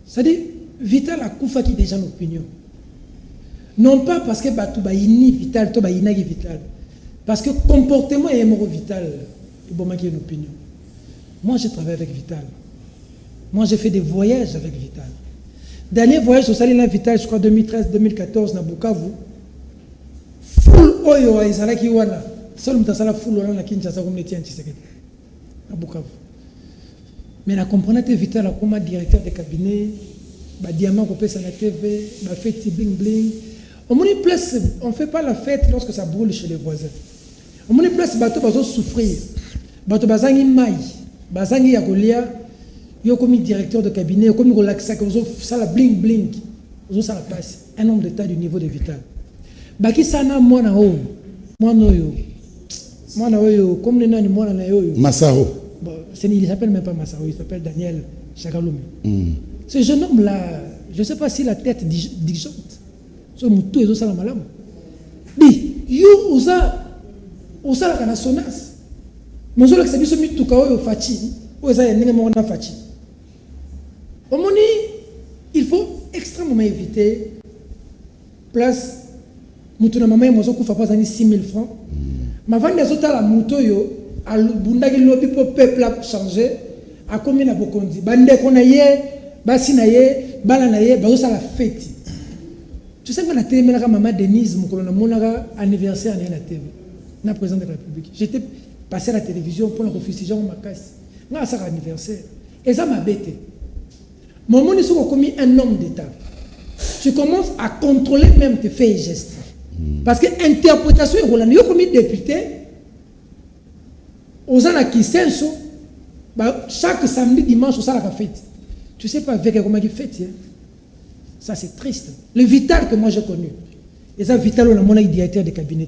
c'est-à-dire Vital a Koufa qui déjà l'opinion. Non pas parce que Batouba ini Vital, Toba inagi Vital. Parce que comportement est mort Vital, il faut manquer une opinion. Moi, j'ai travaillé avec Vital. Moi, j'ai fait des voyages avec Vital. Dernier voyage au Salina Vital, je crois 2013-2014, na Bukavu. Full oyo izalaki wana. Seul mutasala full oyo na Kinshasa comme Etienne Tshisekedi. Na Bukavu. Mais la comprenante Vital comme directeur de cabinet, ba diamant ko pesa na TV, ba fête bling bling. On ne place, on fait pas la fête lorsque ça brûle chez les voisins. On ne place bateau bazo souffrir. Bateau bazangi mai. Bazangi Yagolia, yo comme directeur de cabinet, yo comme relaxa, ça la bling bling, ça la passe. Un homme d'état du niveau de Vital. Baki sana mwana oyo, comme les nani mwana na yo. Massaro. Bon, il s'appelle même pas Massaro, il s'appelle Daniel Chagaloumi. Ce jeune homme là, je ne sais pas si la tête disjoncte. Ce moutou est au salam malam. Bi, yo osa la canasonas. Il faut extrêmement éviter place mutuna mama mozo kufa pas 6 000 francs. Ma vendre les autres la moto yo al bundaki lobi pour peuple a changer a combien na bokondi bande kona ye basi na ye bala na ye bazo la fête. Tu sais que la télé la maman Denise mukolo na monaka anniversaire na télé na président de la République. J'étais passer à la télévision pour la confusion ma casse. N'a ça anniversaire. Et ça m'a bêté. Mon monde est commis un homme d'État. Tu commences à contrôler même tes faits et gestes. Parce que l'interprétation est Roland. Yo commis député. Aux gens qui senso, chaque samedi, dimanche, on la fête. Tu sais pas avec comment il fête. Ça c'est triste. Le Vital que moi j'ai connu. Et ça Vital on a mon directeur de cabinet.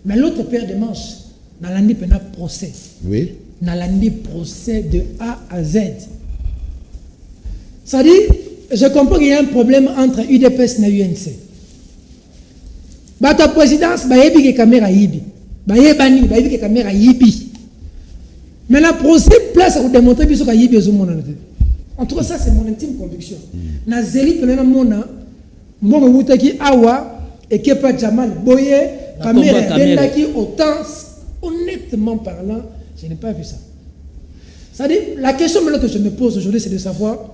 Mais l'autre père de manche. Nalandi pena procès. Oui. Nalandi procès de A à Z. Ça dit, je comprends qu'il y a un problème entre UDPS et UNC. Ta présidence, bayebi ke caméra yibi. Bayebani, bayebi ke caméra yibi. Mais la procès place à démontrer biso ka yibi ezomona. En tout cas, ça c'est mon intime conviction. Na zeli pena mona mbongo wutaki awa et kepa Jamal boye caméra bendaki autant. Honnêtement parlant, je n'ai pas vu ça. C'est-à-dire, la question que je me pose aujourd'hui, c'est de savoir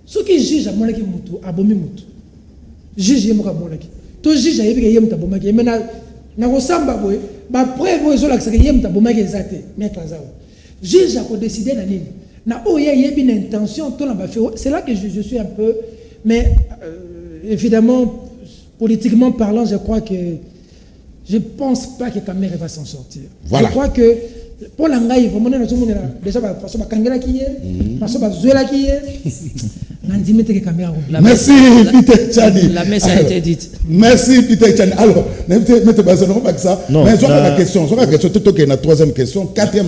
ceux qui jugent à Monaki Moutou, à Bomi Moutou. Juge à Monaki. Tout juge à Yem Tabomaki. Mais na Rosamba Boy, après, vous avez dit que Yem Tabomaki est zate. Juge à décider la ligne. Na Oya Yem une intention, c'est là que je suis un peu. Mais évidemment, politiquement parlant, je crois que je ne pense pas que Kamere va s'en sortir. Voilà. Je crois que pour l'angaï, vraiment, déjà, parce que Kangela qui est, parce que Zuela qui est, merci Peter Tchani. La messe a été dite. Merci Peter Tchani. Alors, mettez pas ça. Non, mais la question, tout que la troisième question, quatrième,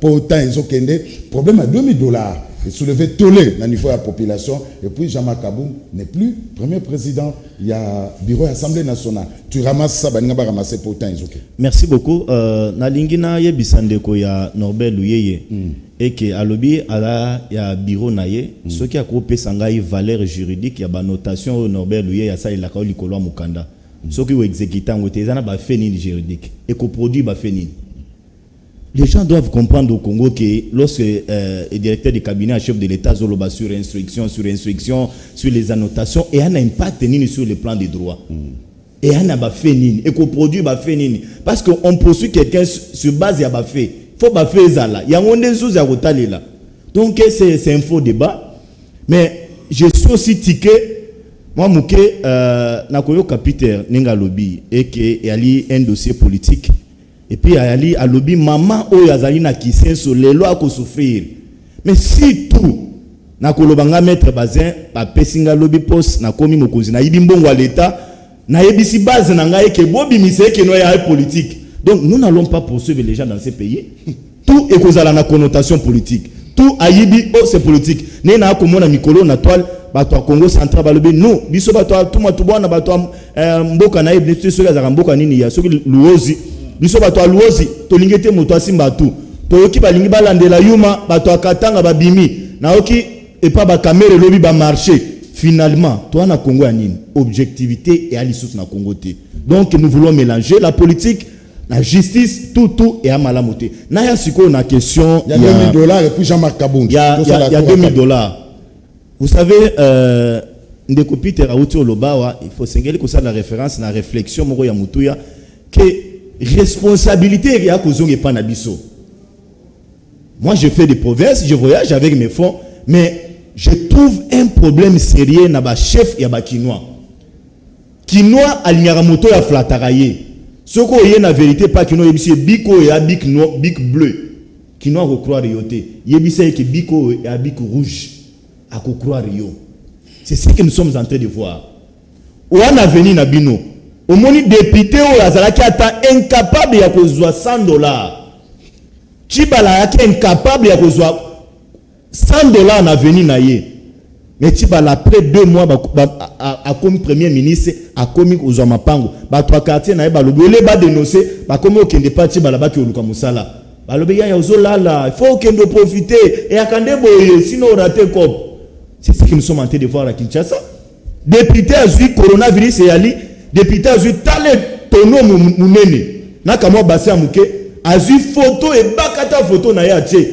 pour autant, ils ont problème à $2000. Et soulever tollé au niveau de la population. Et puis, Jean-Marc Kaboum n'est plus premier président. Il y a bureau Assemblée nationale. Tu ramasses ça, tu vas ramasser pour autant. Merci beaucoup. Na lingina ye bisandeko ya Norbert Louyeye. Et que alobi ala ya bureau naye. Ce qui a coupé sangai valeur juridique ya ba notation Norbert Louyeye ya ça il a kaoli kolwa mukanda. Ce qui ou exécutant ou tezana ba fénine juridique. Et ko produit ba fénine. Les gens doivent comprendre au Congo que lorsque le directeur du cabinet à chef de l'État zoloba sur instruction, sur les annotations, et un impact sur le plan des droits. Et un a fait nini, et qu'on produit fait nini. Parce qu'on poursuit quelqu'un sur base de fait. Il faut faire ça là. Il y a un des choses à retaler là. Donc c'est un faux débat. Mais je suis aussi tiqué. Moi, je suis capitaine Nenga Lobby et qu'il y a un dossier politique. Et puis, il y a lobby maman ou yazali na kisenso les lois ko souffrir. Mais si tout na kolobanga mettre bazin pa pesinga lobby post na komi mokonzi na yibimbongo à l'état na yebisi base na ngai ke bobi mise ke no ya politique. Donc nous n'allons pas poursuivre les gens dans ces pays. Tout est causal na connotation politique. Tout ayibi oh c'est politique. Ne na komona mikolo na toile bato Congo central balobi nous biso bato tout matubona bato mboka na yebisi so ya mboka nini ya soki luozi biso bato aluozi tolingete moto asimba tu toyoki balingi balandela yuma bato akatanga babimi naoki epa ba caméra lobi ba marché finalement toi na Congo ya nini objectivité et alisous na Congo te. Donc nous voulons mélanger la politique la justice tout et amalamoté na ya siko na question il y a $2000 et puis Jean-Marc Kaboum il y a $2000. Vous savez ndeko Peter Auti Olobawa il faut singeli ko ça la référence na réflexion moko ya mutuya que responsabilité ya kozonge pa na biso. Moi je fais des provinces, je voyage avec mes fonds, mais je trouve un problème sérieux na ba chef ya ba Kinois. Kinois alinyara moto ya flataraye. Soko yé na vérité pas Kinois yebisi biko ya bik noir, bik bleu. Kinois ko croire yoté. Yebisi que biko ya bik rouge. A ko croire yo. C'est ce que nous sommes en train de voir. Ou en avenir na bino. Au moni député ou azalaki ata incapable ya kozwa $100. Chibala yaki incapable ya kozwa $100 na veni na ye. Mais Chibala après 2 mois a comme premier ministre a commis kozwa mapango. Ba trois quartiers na ye balobi ole ba dénoncer ba komi okende pa Chibala ba ki oluka musala. Balobi ya ozolala, il faut kende profiter et akande boye sinon on rate comme. C'est ce que nous sommes en train de voir à Kinshasa. Député a vu coronavirus et ali député a vu tale tono munene na kamo basi amuke a vu photo et bakata photo na ya tche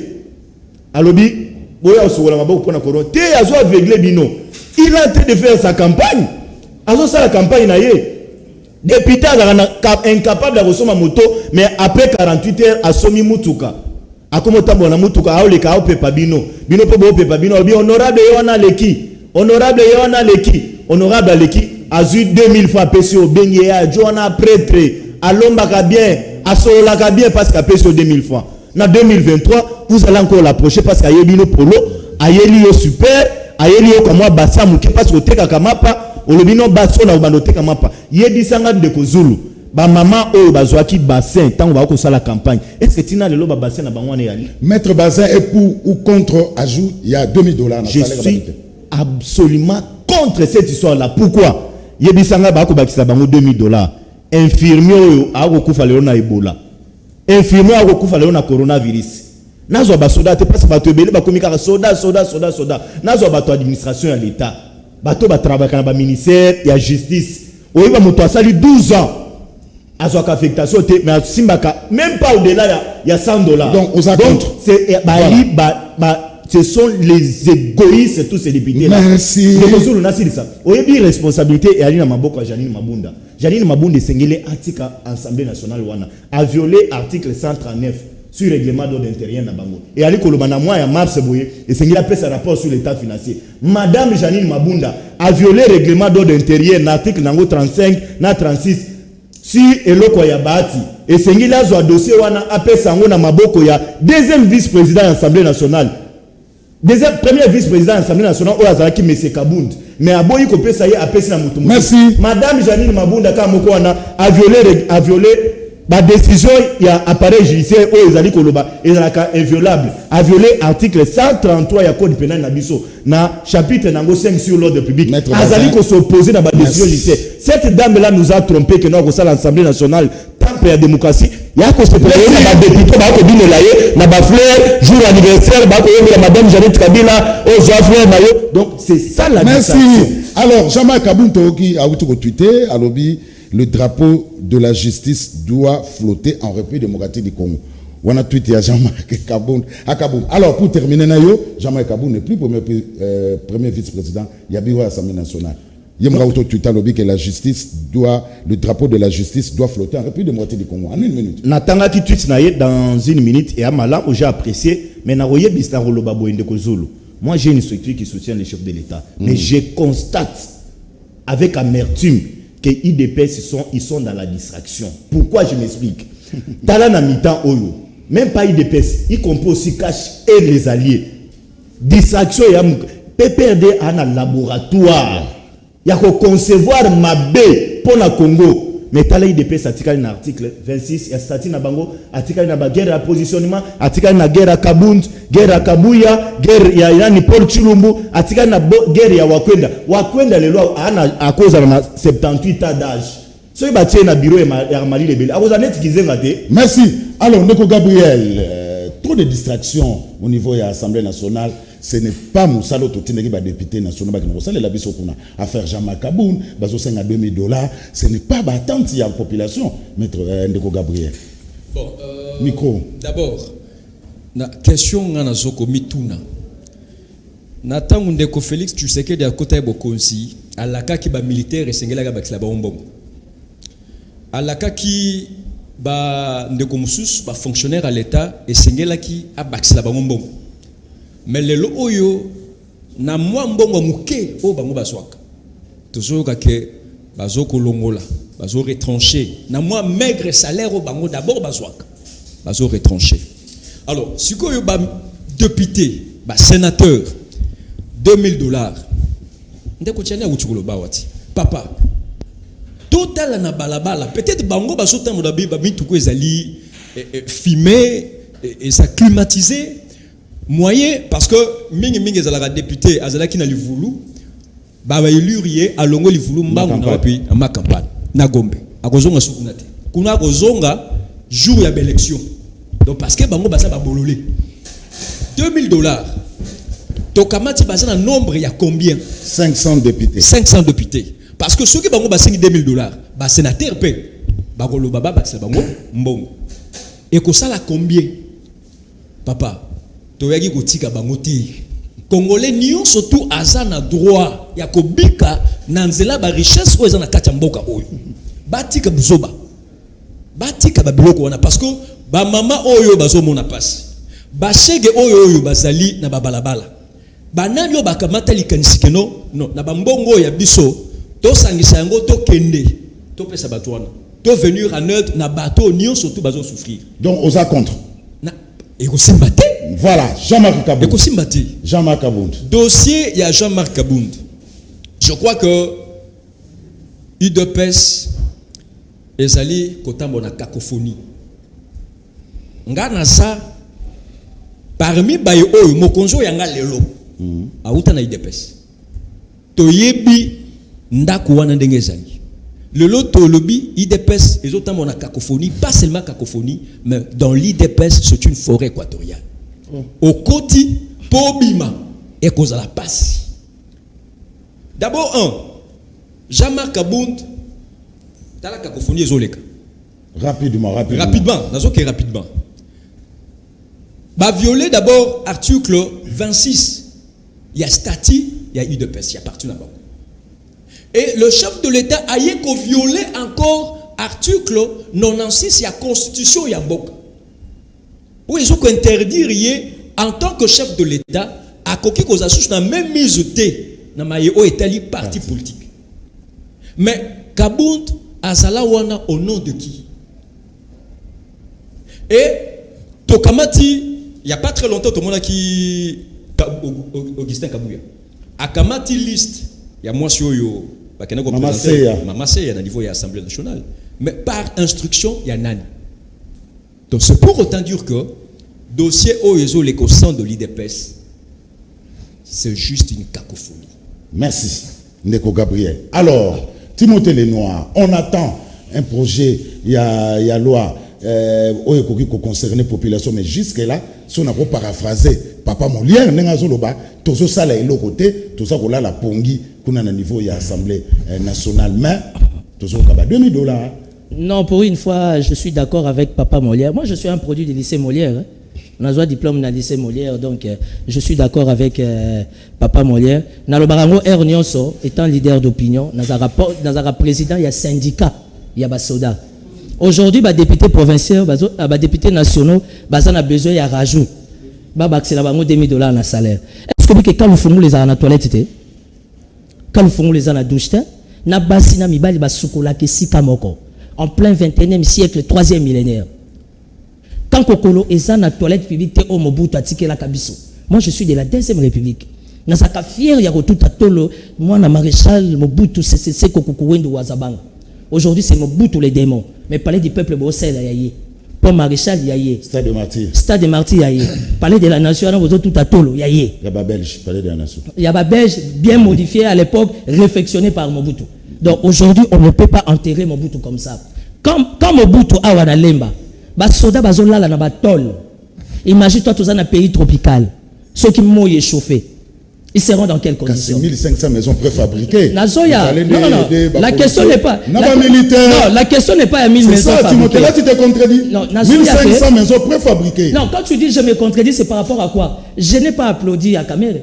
alobi boya osola maboko pona corona te azo aveugle bino il est en train de faire sa campagne azo sa la campagne na ye député a incapable de recevoir moto mais après 48 heures a somi mutuka akomota bona mutuka a oleka opepa bino pe bo opepa bino honorable yona leki honorable leki a eu 2000 fois payé au Benye, à Joana prêtre, à l'Ombaka bien, à Solaka bien parce qu'il a payé 2000 fois. En 2023, vous allez encore l'approcher parce qu'il y a eu polo, il y a eu super, il y a eu comme moi, Bassa Mouké, parce que Teka Kamapa, ou le bino Basso na Ubanote Kamapa. Il y a 10 ans de Kozulu. Ba maman o bazwaki bassin tant on va ko la campagne. Est-ce que tina le loba bassin na bangwane yali? Maître Bazin est pour ou contre ajout, il y a $2000. Je suis absolument contre cette histoire là. Pourquoi? Yebisanga bako bakisa bango $2000. Infirmier oyo akokufa lelo na Ebola. Infirmier akokufa lelo na coronavirus. Nazo ba soda te parce bato ebele bakomika soda. Nazo bato administration ya l'état. Bato ba travailler na ba ministère ya justice. Oyo ba moto asali 12 ans. Azo affectation te mais simbaka même pas au-delà ya $100. Donc aux contre. C'est ce sont les égoïstes tous ces députés là. Merci. Oyebi responsabilité et Alina Maboko Janine Mabunda. Janine Mabunda sengele article Assemblée nationale wana a violé article 139 sur le règlement d'ordre intérieur na bango. Et ali kolobana mois ya mars boye et sengele a fait un rapport sur l'état financier. Madame Janine Mabunda a violé le règlement d'ordre intérieur na article nango 35 na 36. si eloko ya bahati esengeli azwa dossier wana apesa yango na maboko ya deuxième vice-président de l'Assemblée nationale. Premier vice-président de l'Assemblée nationale oyo azalaki M. Kabund. Mais aboyi kopesa ye apesi na mutu. Merci. Madame Janine Mabunda kama moko wana a violé la décision ya appareil judiciaire oyo ezali koloba ezalaka inviolable, a violé article 133 ya code pénal na biso na chapitre nango 5 sur l'ordre public. Azali ko s'opposer na ba décision judiciaire. Cette dame là nous a trompé que nous à l'Assemblée nationale temple ya démocratie ya ko se présenter na ba député ba ko bino laye na ba fleur jour anniversaire ba ko yomela madame Janine Kabila au fleur mayo. Donc c'est ça la merci. Alors Jean-Marc Kabunto qui a outu ko tweeter alobi le drapeau de la justice doit flotter en République démocratique du Congo. On a tweeté à Jean-Marc Kaboun. Alors, pour terminer, Jean-Marc Kaboun n'est plus premier vice-président. Il y a à l'Assemblée nationale. Il y a un que la justice doit, le drapeau de la justice doit flotter en République démocratique du Congo. En une minute. Natanga qui tweet dans une minute et à Mala où j'ai apprécié. Mais Naroye Bistaro Lobabo Indeko Zulu. Moi, j'ai une structure qui soutient les chefs de l'État. Mais je constate avec amertume que IDPS ils sont dans la distraction. Pourquoi je m'explique? Talana mitan oyo, même pas IDPS, y compris aussi cash et les alliés. Distraction ya PPRD a un laboratoire. Il y a qu'on concevoir ma baie pour la Congo. Mais tala IDPS article na article 26 ya stati na bango article na ba guerre à positionnement, article na guerre à Kabund, guerre à Kabuya, guerre ya yani Paul Chilumbu, article na guerre ya Wakwenda le loi à cause de 78 ans d'âge. So il bâtit na bureau ya Mali Lebele. A vous en êtes kizenga te. Merci. Alors Ndeko Gabriel, trop de distractions au niveau de l'Assemblée nationale. Ce n'est pas Moussalo Totinegi, député national, qui nous la biso kuna affaire Jean-Marc Kaboun, bazo $2 000. Ce n'est pas battante, il y a une population. Maître Ndeko Gabriel. Bon, micro. D'abord, la question ngana zoko mituna. Natangu Ndeko Félix, tu sais que de côté bokonsi, alaka ki ba militaire et sengela ga bakila ba ombom. Alaka ki ba Ndeko Musus, ba fonctionnaire à l'État et sengela ki a bakila ba ombom. Mais le oyo na mwa mbongo muke o bango bazwaka tozoyoka ke bazoko longola bazo retrancher na mwa maigre salaire o bango d'abord bazwaka bazo retrancher. Alors sikoyo ba député ba sénateur $2 000 ndeko tchania uchukulo bawati papa total na balabala peut-être bango basota modabi ba mituko ezali fumé et ça climatisé moyen parce que mingi ezalaka député azalaki na livulu baba ilurier alongo livulu mbangu na wapi ma campagne na Gombe akozonga sukuna te kuna akozonga jour ya élection donc parce que bango basa ba bololé $2 000 tokamati basa na nombre ya combien 500 députés parce que ceux qui bango basengi $2 000 ba sénateur pe bakolo baba bakisa bango mbongo et ko sala combien papa toyaki kotika bango te congolais nion surtout azana droit ya kobika na nzela ba richesse oyo ezana kati ya mboka oyo batika buzoba batika babiloko wana parce que ba mama oyo bazomona pasi ba shege oyo bazali na babalabala banani oyo bakamata likanisi keno non na bambongo ya biso to sangisa yango to kende to pesa bato wana to venir en aide na bato nion surtout bazo souffrir donc aux a contre na ekosimba te. Voilà, Jean-Marc Kabound. Jean-Marc Kabound. Dossier, il y a Jean-Marc Kabound. Je crois que UDPS ezali kotambo na cacophonie. Ngana sa parmi baye oyo mokonzo yanga lelo. Auta na UDPS. Toyebi ndako wana ndenge ezali. Lelo tolobi UDPS ezotambo na cacophonie, pas seulement cacophonie, mais dans l'UDPS c'est une forêt équatoriale. Au côté pobima et cause à la passe. D'abord Jean-Marc Kabound dans la cacophonie zoleka. Rapidement. Rapidement. Bah violer d'abord article 26. Il y a statut, il y a UDPS, il y a partout là-bas. Et le chef de l'État a violé encore article 96, il y a constitution, il y a Boka. Oui, ils ont interdire en tant que chef de l'État à coquille cause assouche na même mise té na maye o étali parti politique. Mais Kabound Azala wana au nom de qui? Et Tokamati, il n'y a pas très longtemps, tout le monde qui Augustin Kabouya. Akamati liste, il y a moi sur yo, Mama Seya à niveau de l'Assemblée nationale. Mais par instruction, il y a Nani. Donc c'est pour autant dire que dossier OESO, l'éco-centre de l'IDPS, c'est juste une cacophonie. Merci, Ndeko Gabriel. Alors, Timothée Lenoir, on attend un projet, il y a loi qui concerne la population, mais jusque-là, si on a paraphrasé Papa Molière, tout ça, là, l'autre côté, tout ça, la pongi, qu'on a un niveau de l'Assemblée nationale, mais tout ça, $2,000. Non, pour une fois, je suis d'accord avec Papa Molière. Moi, je suis un produit du lycée Molière. Hein. On a un diplôme dans le lycée Molière, donc je suis d'accord avec Papa Molière. Nalobarango Ernionso, étant leader d'opinion, dans un président, il y a syndicat, il y a soda. Aujourd'hui, les députés provinciaux, les députés nationaux, ils ont besoin de rajout. C'est $2,000 dans le salaire. Est-ce que quand nous faisons les ans dans la toilette, quand nous faisons les ans dans la douche, nous avons en plein 21e siècle, 3e millénaire. Quand Kokolo est dans la toilette publique, moi je suis de la 2e République. Nous sommes fiers de moi, le maréchal Mobutu, c'est Kokououendo Wazabang. Aujourd'hui, c'est Mobutu les démons. Mais parler du peuple Bruxelles, yaye. Pour maréchal, yaye. Stade de Martyr. Stade de Martyr, yaye. Parler de la nation, vous avez tout à tolo, yaye. Yaba Belge, parler de la nation. Yaba Belge, bien modifié à l'époque, réfectionné par Mobutu. Donc aujourd'hui, on ne peut pas enterrer Mobutu comme ça. Quand Mobutu a wana lemba, ba soda bazola la na batol. Imagine toi tous dans un pays tropical. Ceux qui m'ont échauffé. Ils seront dans quelles conditions? 1500 maisons préfabriquées. Nazoya. Non. La question n'est pas. Non, la question n'est pas à 1000 maisons fabriquées. Là, tu te contredis. Non, 1500 maisons préfabriquées. Non, quand tu dis je me contredis, c'est par rapport à quoi? Je n'ai pas applaudi à Kamere.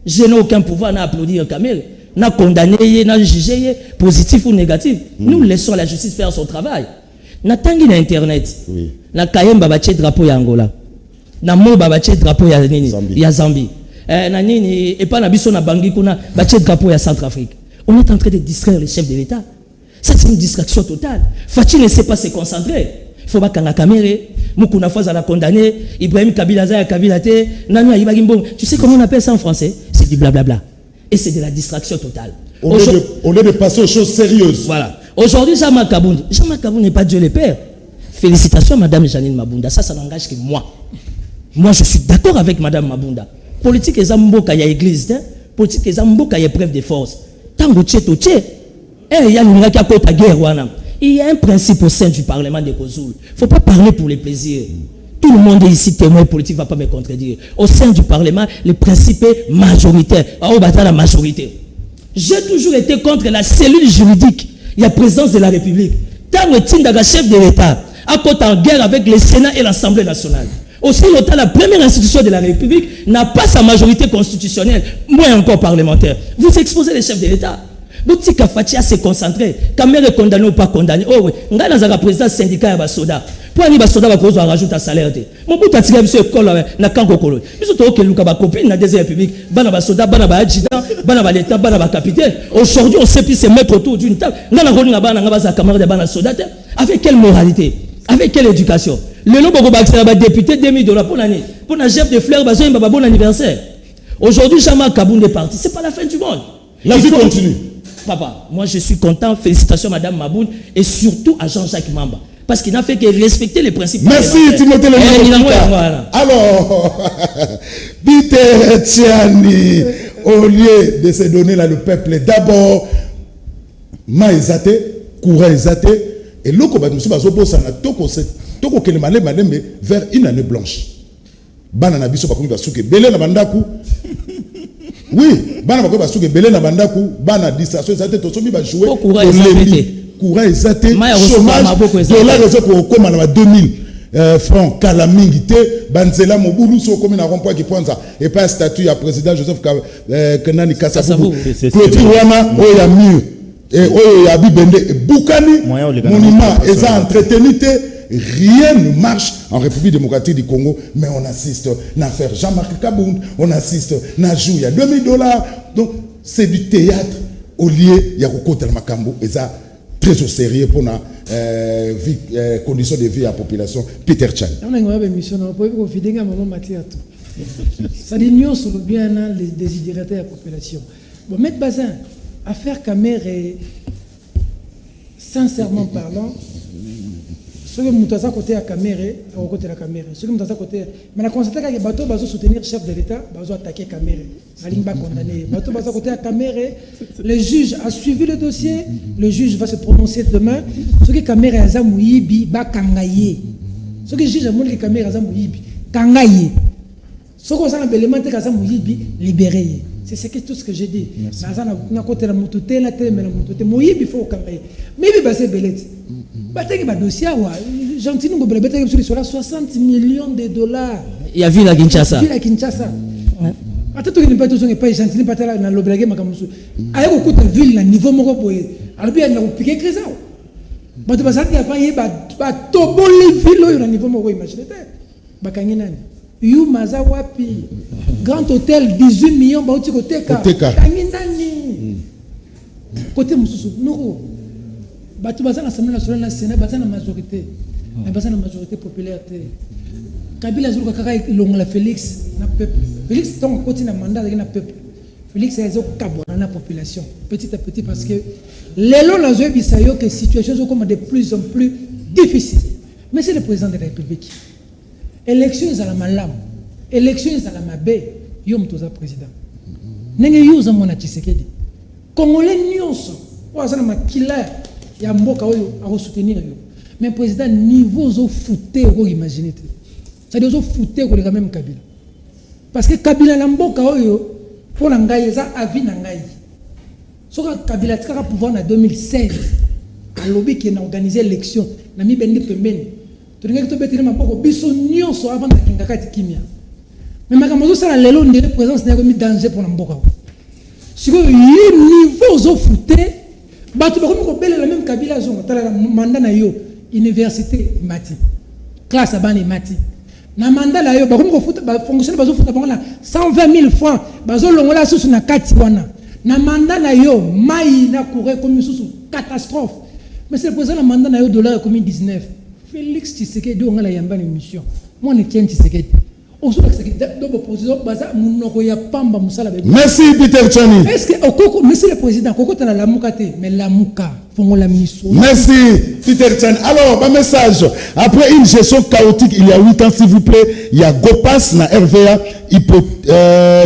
Je n'ai aucun pouvoir à applaudir à Kamere. N'a condamné, n'a jugé, positif ou négatif. Nous laissons la justice faire son travail. N'a tangi na internet. Oui. N'a kayem babache drapeau ya Angola. N'a mo babache drapeau ya nini? Ya Zambie. Na nini et pas na biso na bangi kuna bache drapeau ya Centrafrique. On est en train de distraire les chefs de l'État. Ça c'est une distraction totale. Fatih ne sait pas se concentrer. Il faut pas kanga kamere. Mukuna fois à la condamner. Ibrahim Kabila za ya Kabila te. Nanu ayiba gimbo. Tu sais comment on appelle ça en français? C'est du blablabla. Et c'est de la distraction totale. Au lieu de passer aux choses sérieuses. Voilà. Aujourd'hui, Jean-Marc Kabound n'est pas Dieu le Père. Félicitations à Madame Janine Mabunda. Ça n'engage que moi. Moi, je suis d'accord avec Madame Mabunda. Politique, il y a église. Politique, il y a preuve de force. Tango tché to tché. Il y a une guerre. Il y a un principe au sein du Parlement de Kozoul. Il ne faut pas parler pour les plaisirs. Tout le monde est ici, témoin politique, ne va pas me contredire. Au sein du Parlement, le principe est majoritaire. La majorité. J'ai toujours été contre la cellule juridique. Il y a présence de la République. Tant que chef de l'État, à côté en guerre avec le Sénat et l'Assemblée nationale. Aussi longtemps, la première institution de la République n'a pas sa majorité constitutionnelle, moins encore parlementaire. Vous exposez les chefs de l'État. Donc, si Fatia s'est concentré, Kamere est condamné ou pas condamné, oh oui, on a un président syndicat à Soda. Pour aller à Soda, on va rajouter un salaire. Mon bout à tirer, monsieur, na kanko kolo. Monsieur, tu as que Luka, copine, na deuxième république, Banaba Soda, Banaba adjudant, Banaba l'État, Banaba capitaine. Aujourd'hui, on sait plus se mettre autour d'une table. N'a la rôle, n'a pas un camarade de Banaba Soda. Avec quelle moralité? Avec quelle éducation? Le nom de député, $2,000 pour l'année. Pour un chef de fleurs, il un bon anniversaire. Aujourd'hui, Jean-Marc Kabound est parti. Ce n'est pas la fin du monde. La vie continue. Papa, moi je suis content. Félicitations à Madame Maboun et surtout à Jean-Jacques Mamba. Parce qu'il n'a fait que respecter les principes. Merci Timothée Lenoir. Alors, Peter Tiani, au lieu de se donner là le peuple, d'abord, Maïzate, Kouraïzate, et l'autre, monsieur Bazobo, ça n'a toko que le malé mais vers une année blanche. Banana biso pa komi basuke belé na bandaku. Oui, bana ba ko basuke belé na bandaku, bana distraction ça te somi ba jouer. Courant ezate. Chômage. Dollar ezo ko koma na 2000 francs kala mingi te banzela mobulu so komi na rond-point qui prend ça et pas statut ya président Joseph Kenani Kasavubu. Clôture wana o ya mieux. Et o ya bibende bukani monument eza entretenu te. Rien ne marche en République démocratique du Congo, mais on assiste à l'affaire Jean-Marc Kabound, on assiste à Jou, il y a $2,000. Donc, c'est du théâtre au lieu, il y a Roko Telmakambo, et ça, très au sérieux pour la condition de vie à la population. Peter Chan. Ça dit nous sur le bien les désidératés de la population. Bon, mettre bazin, affaire caméra, sincèrement parlant, ceux qui sont à côté de la caméra, au côté de la caméra, ceux qui sont à côté, mais la constaté que les bateaux vont soutenir le chef de l'État, vont attaquer la caméra, ils vont condamner. Les bateaux vont à côté de la caméra, le juge a suivi le dossier, le juge va se prononcer demain. Ceux qui caméra ont mouibi, va kangaye. Ceux qui jugent les caméras ont mouibi, kangaye. Ce qu'on a besoin de faire, c'est libérer. C'est tout ce que j'ai dit. On a côté la mototé, la télé, mais la mototé. Il faut qu'on aille. Mais il va se belé. Battre un dossier, gentil, nous avons sur 60 millions de dollars. Il y a vu la Kinshasa. Il y a Kinshasa. Attends, tu n'es pas tous pas gentil, pas là dans l'obligé, ma camus. Avec beaucoup de villes, le niveau mon repos. Alors bien, on a piqué Créza. Mais tu vas dire qu'il y a pas y a tobo les villes, le niveau mon repos, imaginez. Bakanginani. You maza wapi grand hôtel 18 millions bauti koteka tangindani côté mususu noko batu baza na assemblée nationale na sénat baza na majorité mais baza na majorité populaire te Kabila zulu kaka longola Félix na peuple Félix donc côté na mandat na peuple Félix azo kabona na population petit à petit parce que lelo la zo bisayo que situation sont comme de plus en plus difficile mais c'est le président de la République. Élection à la malam, élection à la mabé, yom toza président. Nenge yuza mona Tshisekedi. Congolais nyonso, wazana makila ya mboka oyo a soutenir yo. Mais président niveau zo fouté ko imaginer. Ça doit zo fouté ko le même Kabila. Parce que Kabila na mboka oyo pour ngai za avis na ngai. Soka Kabila tika pouvoir na 2016. A lobby qui a organisé l'élection, na mi bendi pembeni. Tu n'as pas besoin de faire des choses avant de faire des choses. Mais makambo ça la lelo ndele présence na komi danger pour la mboka. Si ko niveau zo fouté, ba tu ba ko bela la même Kabila zo tala mandat na yo université mati. Classe abani mati. Na mandat la yo ba ko futa ba fonctionner ba zo futa ba na 120 000 francs ba zo longola susu na kati wana. Na mandat na yo mai na courir comme susu catastrophe. Mais c'est le président na mandat na yo dollar comme 19. Félix Tshisekedi on a la yamba émission. Moi ne tiens Tshisekedi. Oso Tshisekedi donc opposition baza munoko ya pamba musala be. Merci Peter Chani. Est-ce que okoko monsieur le président koko tana la mukate mais la muka fongola miso. Merci Peter Chani. Alors un message après une gestion chaotique il y a 8 ans s'il vous plaît, il y a Gopas na RVA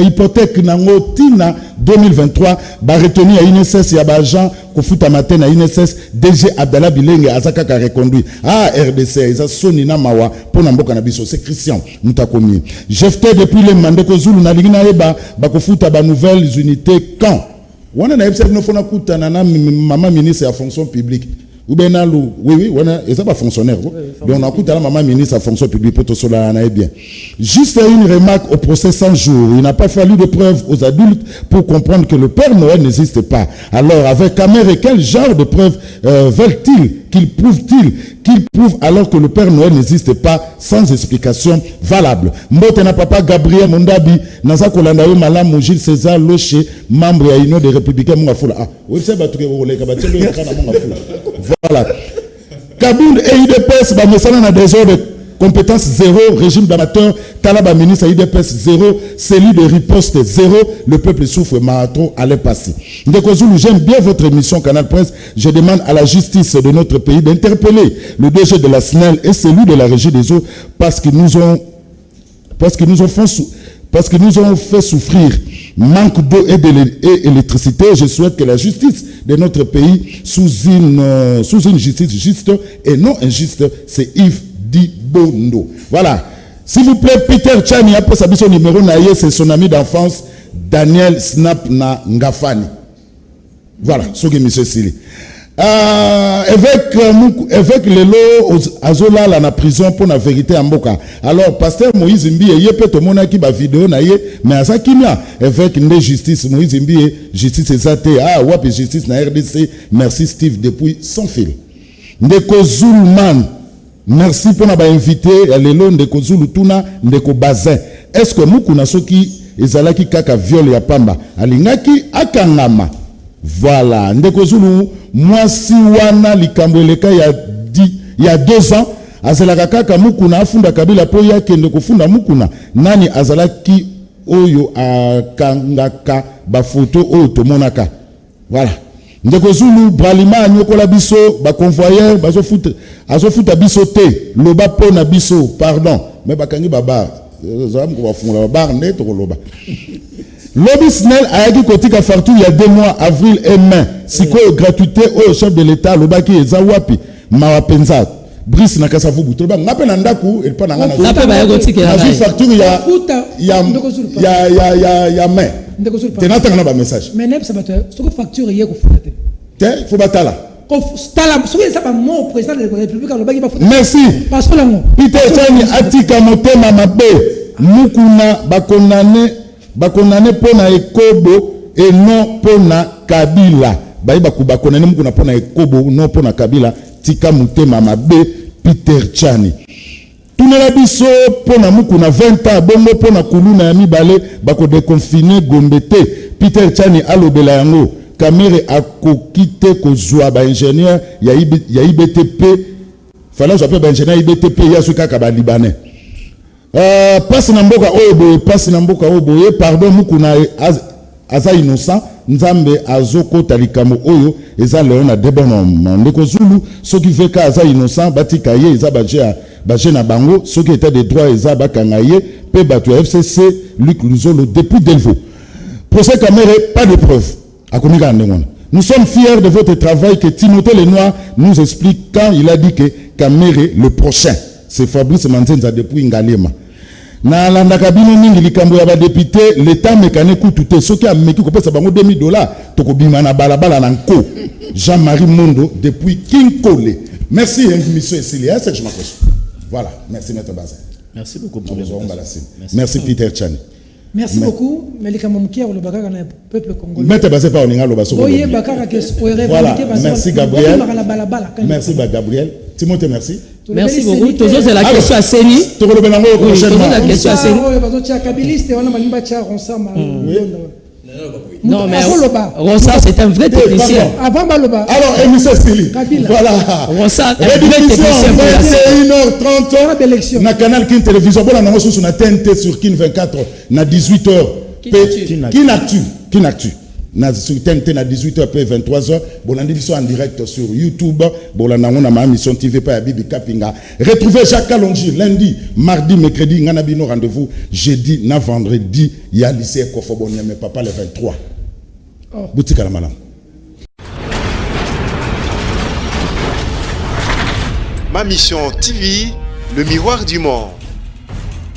hypothèque nango tina 2023 ba retenu à INSS ya ba agent kofuta matin na INSS DG Abdallah Bilenge azaka ka reconduit RDC isa soni na mawa pona mboka na biso c'est Christian Mutakomi Jefté depuis le mandeko Zulu na lingina yeba ba kofuta ba nouvelles unités quand wana na yebse no fona kutana na maman ministre ya fonction publique ou bien oui wana ça pas fonctionnaire donc on a coûté à la maman ministre à fonction publique pour tout cela on est bien juste une remarque au procès 100 jours il n'a pas fallu de preuves aux adultes pour comprendre que le Père Noël n'existe pas alors avec Kamere quel genre de preuves veulent-ils qu'ils prouvent alors que le Père Noël n'existe pas sans explication valable. Mbotena papa Gabriel Mondabi naza kolanda yo malamu Gilles César Loche membre ya Union des Républicains Mongafula oui c'est batouke roleka batelo kana Mongafula voilà Kaboul et IDPS ba mesana na désordre compétence 0 régime d'amateur Talaba ministre IDPS 0 cellule de riposte 0 le peuple souffre marathon allait passer. Ndeko Zulu j'aime bien votre émission Canal Presse je demande à la justice de notre pays d'interpeller le DG de la SNEL et celui de la régie des eaux parce qu'ils nous ont fait souffrir manque d'eau et d'électricité. Je souhaite que la justice de notre pays sous une justice juste et non injuste, c'est Yves Dibondo. Voilà. S'il vous plaît, Peter Chani, après sa son numéro naïe, c'est son ami d'enfance, Daniel Snap na Ngafani. Voilà, ce que monsieur Sili. Évêque Lelo Azola la prison pour la vérité en Boka. Alors pasteur Moïse Mbiye yepe to mona ki ba vidéo na ye mais asa kimia évêque de justice Moïse Mbiye justice ezate wapi justice na RDC merci Steve depuis sans fil. Ndeko Zulman merci pour na ba invité lelo Ndeko Zulu tuna Ndeko Bazin. Est-ce que muku na soki ezalaki kaka viol ya pamba alingaki akangama Voilà. Ndeko Zulu, moi si wana likambo eleka il y a 2 ans, azalaka kaka mukuna afunda kabila po yake ndeko funda mukuna. Nani azalaki oyo akangaka ba photo oyo tomonaka. Voilà. Ndeko Zulu bralima nyokola biso ba convoyeur azofuta biso te loba pona biso pardon mais bakangi baba zamu ko bafungula bar net ko loba Lobby Snell a dit kotika facture il y a 2 mois avril et mai siko gratuité au chef de l'état lobaki ezawapi mawapenza Brice nakasavu butoba ngape na ndaku et pas na ngana ngape ba yagotika la facture ya mai tenata ngana ba message mais neb sabato soko facture yé ko futa te faut batala merci Peter Chani atika motema mabe mukuna bakonane pona ekobo et non pona kabila bayiba kubakonane mukuna pona ekobo non pona kabila tika motema mabe Peter Chani tunela biso pona mukuna 20 ans bongo pona kuluna ya mibale bako déconfiner Gombete Peter Chani alobela yango Kamere a kokite kozwa ba ingénieur ya IBTP fallait j'appelle ba ingénieur IBTP ya suka ka ba libanais passe na mboka oboye pardon mukuna aza innocent nzambe azoko talikamo oyo eza leo na debonom ndeko Zulu soki veka aza innocent batika ye eza baje na bango soki état de droit eza bakanga ye pe batu ya FCC Luc Luzolo depuis Delvaux procès Kamere pas de preuve. Nous sommes fiers de votre travail que Timothée Lenoir nous explique quand il a dit que Kamere le prochain. C'est Fabrice Manzenza depuis Ngalema. Na landa kabino mingi likambo ya ba député l'état mécanique tout ce qui a meki ko pesa bango $2000 toko bima na balabala na nko. Jean-Marie Mondo depuis Kinkole. Merci monsieur Esilia, c'est que je m'accroche. Voilà, merci maître Bazin. Merci beaucoup pour merci Peter Chani. Merci beaucoup. Mais les Kamamkia ou le Bakara dans le peuple congolais. Mettez basé par Oninga le basso. Voilà. Merci Gabriel. Merci Gabriel. Timothée, merci. Merci beaucoup. Toujours c'est la question à Seni. Toujours la question à Seni. Non, mais Rosa, c'est un vrai technicien. Avant Baloba. Alors, émission Sili. Voilà. Rosa, un vrai technicien. 21h30. Na canal Kin Télévision. Bon, on a sur la TNT sur Kin 24. Na 18h. Kin Actu. Na sur TNT na 18h puis 23h. Bon, on a en direct sur YouTube. Bon, on a ma mission TV par Bibi Kapinga. Retrouvez Jacques Kalonji lundi, mardi, mercredi. Nganabino rendez-vous jeudi, na vendredi. Il y a lycée Kofobonia, mais papa le 23. Boutique à la malam. Ma mission TV, le miroir du monde.